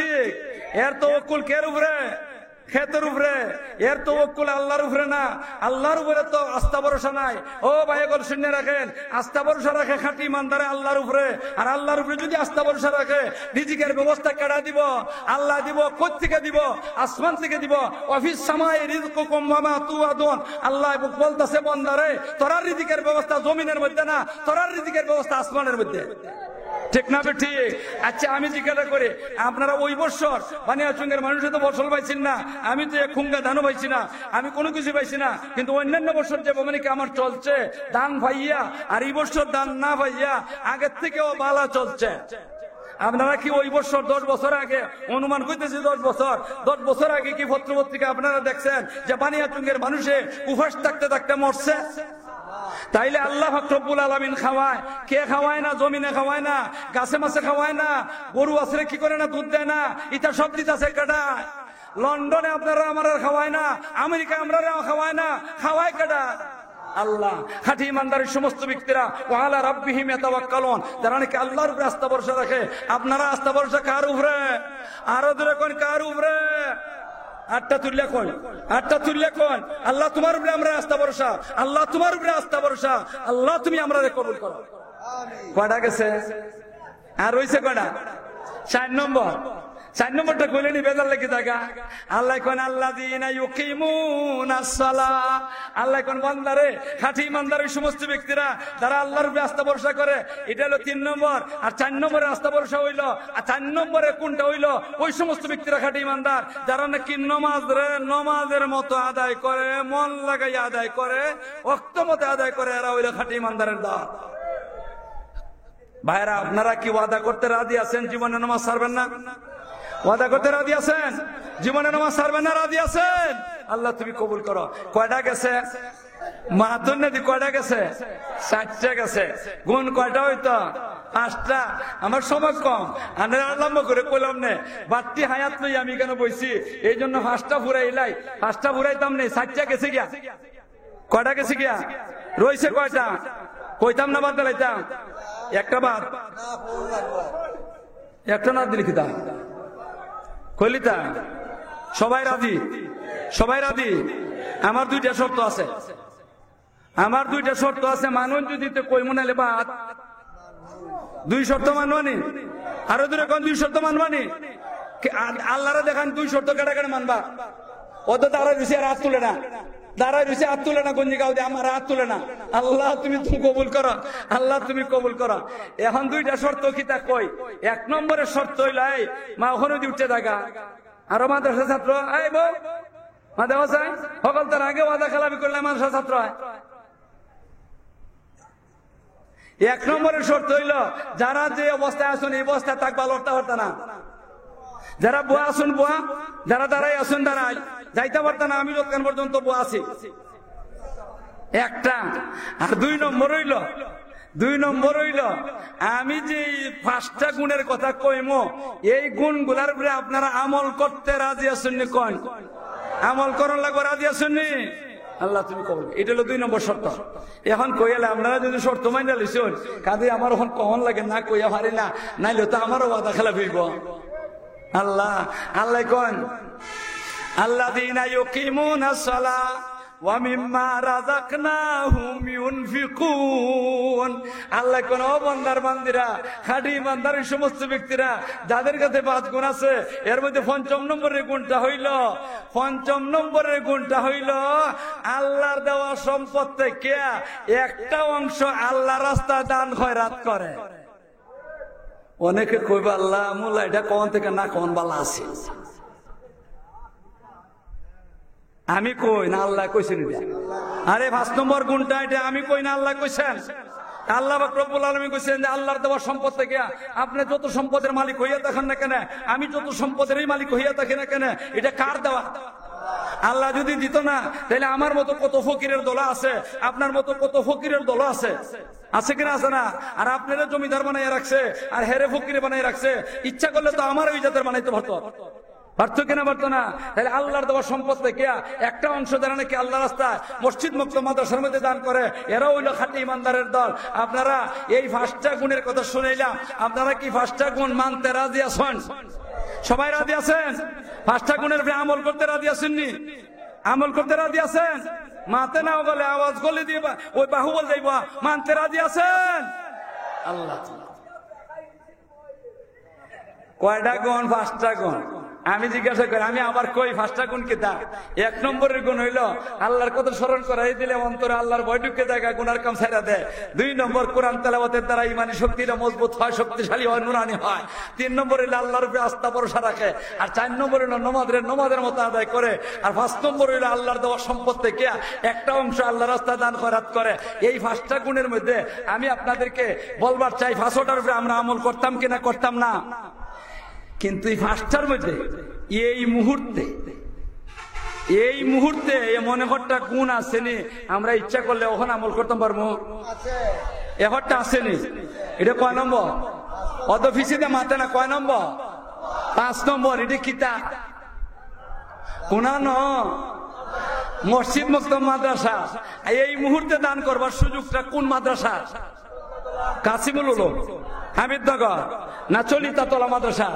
এর তওয়াক্কুল কের উপরে, খেতের উপরে, এর তওয়াক্কুল আল্লাহর উপরে না, আল্লাহর উপরে তো আস্থা ভরসা নাই। ও ভাইগল শুনে রাখেন, আস্থা ভরসা রাখে খাঁটি ইমানদারে আল্লাহর উপরে, আর আল্লাহর উপরে যদি আস্থা ভরসা রাখে, রিজিকের ব্যবস্থা কেডা দিব? আল্লাহ দিব। কোত্থেকে দিব? আসমান থেকে দিব। অফিস সামাই রিজকুকুম ওয়া মা তুআদুন, আল্লাহ বলতাছে বান্দারে তোর রিজিকের ব্যবস্থা জমিনের মধ্যে না, তোর রিজিকের ব্যবস্থা আসমানের মধ্যে। ঠিক না ঠিক? আচ্ছা আমি জিজ্ঞাসা করি, আপনারা ওই বছর বানিয়াচঙ্গের মানুষের তো ফসল পাইছেন না, আমি তো এক খুঙ্গা ধানও পাইছি না, আমি কোনো কিছু পাইছি না, কিন্তু অন্যান্য বছর যে মানে কি আমার চলছে ধান ভাইয়া, আর এই বছর ধান না ভাইয়া আগের থেকেও বালা চলছে। আপনারা কি ওই বছর 10 বছর আগে অনুমান করতেছি 10 বছর আগে কি পত্র পত্রিকা আপনারা দেখছেন যে বানিয়াচঙ্গের মানুষে উপাস থাকতে থাকতে মরছে? তাইলে আল্লাহ রব্বুল আলামিন খাওয়ায়, কে খাওয়ায় না? জমিনে খাওয়ায় না, গাছে মাছে খাওয়ায় না, গরু আসলে কি করে না, দুধ দেয় না, এটা সব দিতেছে কেডা? লন্ডনে আপনারা আমরা খাওয়ায় না, আমেরিকা আমরা খাওয়ায় না, খাওয়ায় কেডা? আল্লাহ। খাঁটি ইমানদারের সমস্ত ব্যক্তিরা ওয়ালা রাব্বিহিম ইয়াতাওয়াক্কালুন, যারা নাকি আল্লাহর উপরে আস্থা ভরসা রাখে। আপনারা আস্থা ভরসা কার উপরে? আরো ধরে কোন কার উপরে? আটটা তুললে কোন, আটটা তুললে কোন? আল্লাহ তোমার উপরে আমরা আস্থা ভরসা, আল্লাহ তোমার উপরে আস্থা ভরসা, আল্লাহ তুমি আমরা কবুল করো। কয়টা গেছে? আর রয়েছে কয়টা? 4 নম্বর। 4 নম্বরটা কইলে নি বেজার লেগে থাকা। আল্লাহ কোন আল্লাযীনা ইউকিমুনাস সালাহ, আল্লাহ কোন বান্দারে খাঁটি ইমানদারের সমস্ত ব্যক্তিরা যারা আল্লাহর উপরে আস্থা ভরসা করে, এটা হলো 3 নম্বর। আর 4 নম্বরে আস্থা ভরসা হইলো, আর 4 নম্বরে কোনটা হইলো? ওই সমস্ত ব্যক্তিরা খাঁটি ইমানদার যারা নাকি নমাজের মতো আদায় করে, মন লাগাইয়া আদায় করে, ওয়াক্ত মতো আদায় করে, এরা হইলো খাঁটি ইমানদারের দল। ভাইরা আপনারা কি ওয়াদা করতে রাজি আছেন জীবনে নামাজ ছাড়বেন না? ওয়াদা করতে রাজি আছেন জীবনে নামাজ ছাড়বেন না? রাজি আছেন? আল্লাহ তুমি কবুল করো। কয়টা গেছে? মাহাতুন নদী কয়টা গেছে? 4টা গেছে। গুণ কয়টা হইতো? 5টা। আমার সময় কম, আমি আরম্ভ করে কইলাম নে বাড়তি হায়াত লই আমি কেন বইছি, এই জন্য 5টা ফুরাইলাই, 5টা ফুরাইতাম নেই, 4টা গেছে গিয়া। কয়টা গেছে গিয়া? রইছে কয়টা? কইতাম না বাদ দিলাইতাম? একটা বাদ, একটা না দিলি কিতা কইলিতা? সবাই রাজি? সবাই রাজি? আমার 2টা শর্ত আছে, আমার 2টা শর্ত আছে। মানুষ যদি তো কই মনে বাদ 2 শর্ত মানবানি, আরো দূরে কোন 2 শর্ত মানবানি? আল্লাহরে দেখান 2 শর্ত কেটে কেটে মানবা। ও তো দাঁড়ায় রয়েছে আর হাত তুলে না, দাঁড়ায় রয়েছে হাত তুলে না, গঞ্জি গাও দিয়ে আমার হাত তুলে না। আল্লাহ তুমি কবুল করো, আল্লাহ তুমি কবুল করো। এখন 2টা শর্ত কি তা কই? 1 নম্বরের শর্ত হইলাই মা ওখানে দিয়ে উঠছে থাকা। আরো মাদ্রাসা ছাত্র এই বল মাদ্রাসায় সকল তার আগে ওয়াদা খেলাপি করলে মাদ্রাসা ছাত্র হয়। 1 নম্বরের শর্ত হইল যারা যে অবস্থায় আসুন এই অবস্থায় থাকবা, লড়তে পারত না। যারা বুয়া আসুন বুয়া, যারা দাঁড়াই আসুন দাঁড়াই, যাইতে পারত না আমি যতক্ষণ পর্যন্ত বুয়া আছি। একটা। আর 2 নম্বর হইল, 2 নম্বর হইল আমি যে 5টা গুণের কথা কইমো, এই গুণগুলার উপরে আপনারা আমল করতে রাজি আছেন নি? কোন আমল করার লাগবে? রাজি আছেন নি? আল্লাহ তুমি কবুল। এটা হলো 2 নম্বর শর্ত। এখন কইলে আপনারা যদি শর্ত মাইনা লিছুন, কাজে আমার এখন কখন লাগে না কইয়া পারি না, নাইলে তো আমারও ওয়াদা খেলা ফিরব। আল্লাহ আল্লাহ কোন আল্লাযীনা ইউকিমুনাস সালাহ ওয়া মিম্মা রাযাকনাহুম ইউনফিকুন। আল্লাহ কোন বান্দার বান্দিরা খাঁটি ইমানদারের সমস্ত ব্যক্তিরা যাদের কাছে 5 গুণ আছে, এর মধ্যে 5ম নম্বরের গুণটা হইল, 5ম নম্বরের গুণটা হইল আল্লাহর দেওয়া সম্পদ থেকে একটা অংশ আল্লাহর রাস্তায় দান খয়রাত করে। অনেকে কইবা আল্লাহ মুলা এটা কোন থেকে না কোন বালা আছে, আমি কই না আল্লাহ কইছেন? আরে 5 নম্বর গুণটা এটা আমি কই না আল্লাহ কইছেন। আল্লাহ রব্বুল আলামিন কইছেন যে আল্লাহর দেওয়া সম্পদ থেকে আপনি যত সম্পদের মালিক হইয়া থাকেন না কেন, আমি যত সম্পদেরই মালিক হইয়া থাকি না কেন, এটা কার দেওয়া? আল্লাহ যদি দিত না তাহলে আমার মতো কত ফকিরের দলা আছে, আপনার মতো কত ফকিরের দলা আছে, আছে কিনা? আছে না? আর আপনারা জমিদার বানাই রাখছে আর হেরে ফকিরে বানাই রাখছে, ইচ্ছা করলে তো আমার ওই জাতের বানাইতে পারতো, পারতো কিনা? পারতো না। তাহলে আল্লাহর দেওয়া সম্পদ থেকে একটা অংশ যারা নাকি আল্লাহ রাস্তায় মসজিদ মুক্ত মাদ্রাসার মধ্যে দান করে, এরা হইল খাঁটি ইমানদারের দল। আপনারা এই 5টা গুণের কথা শুনাইলাম, আপনারা কি 5টা গুণ মানতে রাজি আছেন? সবাই রাজি আছেন? 5টা গুণের উপরে আমল করতে রাজি আছেননি? আমল করতে রাজি আছেন? মাতে না বলে আওয়াজ গলে দিয়ে ওই বাহু বল যাইব, মানতে রাজি আছেন? আল্লাহ কয়টা গুণ? 5টা গুণ। আমি জিজ্ঞাসা করি, আমি আবার কই পাঁচটা গুণ কিতা? 1 নম্বরের গুণ হইল আল্লাহর কথা স্মরণ করাই দিলে অন্তরে আল্লাহর ভয় ঢুকে জায়গা গুনার কাম ছাইরা দেয়। 2 নম্বর কোরআন তেলাওয়াতের দ্বারা ইমানি শক্তিটা মজবুত হয়, শক্তিশালী হয়, নুরানি হয়। 3 নম্বর হইল আল্লাহর উপরে আস্থা ভরসা রাখে। আর 4 নম্বর হইল নমাজের মতো আদায় করে। আর 5 নম্বর হইল আল্লাহর দেওয়া সম্পদ থেকে একটা অংশ আল্লাহর রাস্তায় দান খয়রাত করে। এই 5টা গুণের মধ্যে আমি আপনাদেরকে বলবার চাই 5টার উপরে আমরা আমল করতাম কিনা, করতাম না। কিন্তু এই 5টার মধ্যে এই মুহূর্তে মনে হট্টা গুণ আসেনি, আমরা ইচ্ছা করলে ওখানে আমল করতাম পারবো? এহটটা আসেনি। এটা কয় নম্বর? অত ফিসিতে মাতে না, কয় নম্বর? 5 নম্বর। এটা কিতা? কোন মসজিদ মুক্ত মাদ্রাসা। এই মুহূর্তে দান করবার সুযোগটা কোন মাদ্রাসা? কাসিমুল উলুম, হামিদনগর না চলিতাতলা মাদ্রাসা?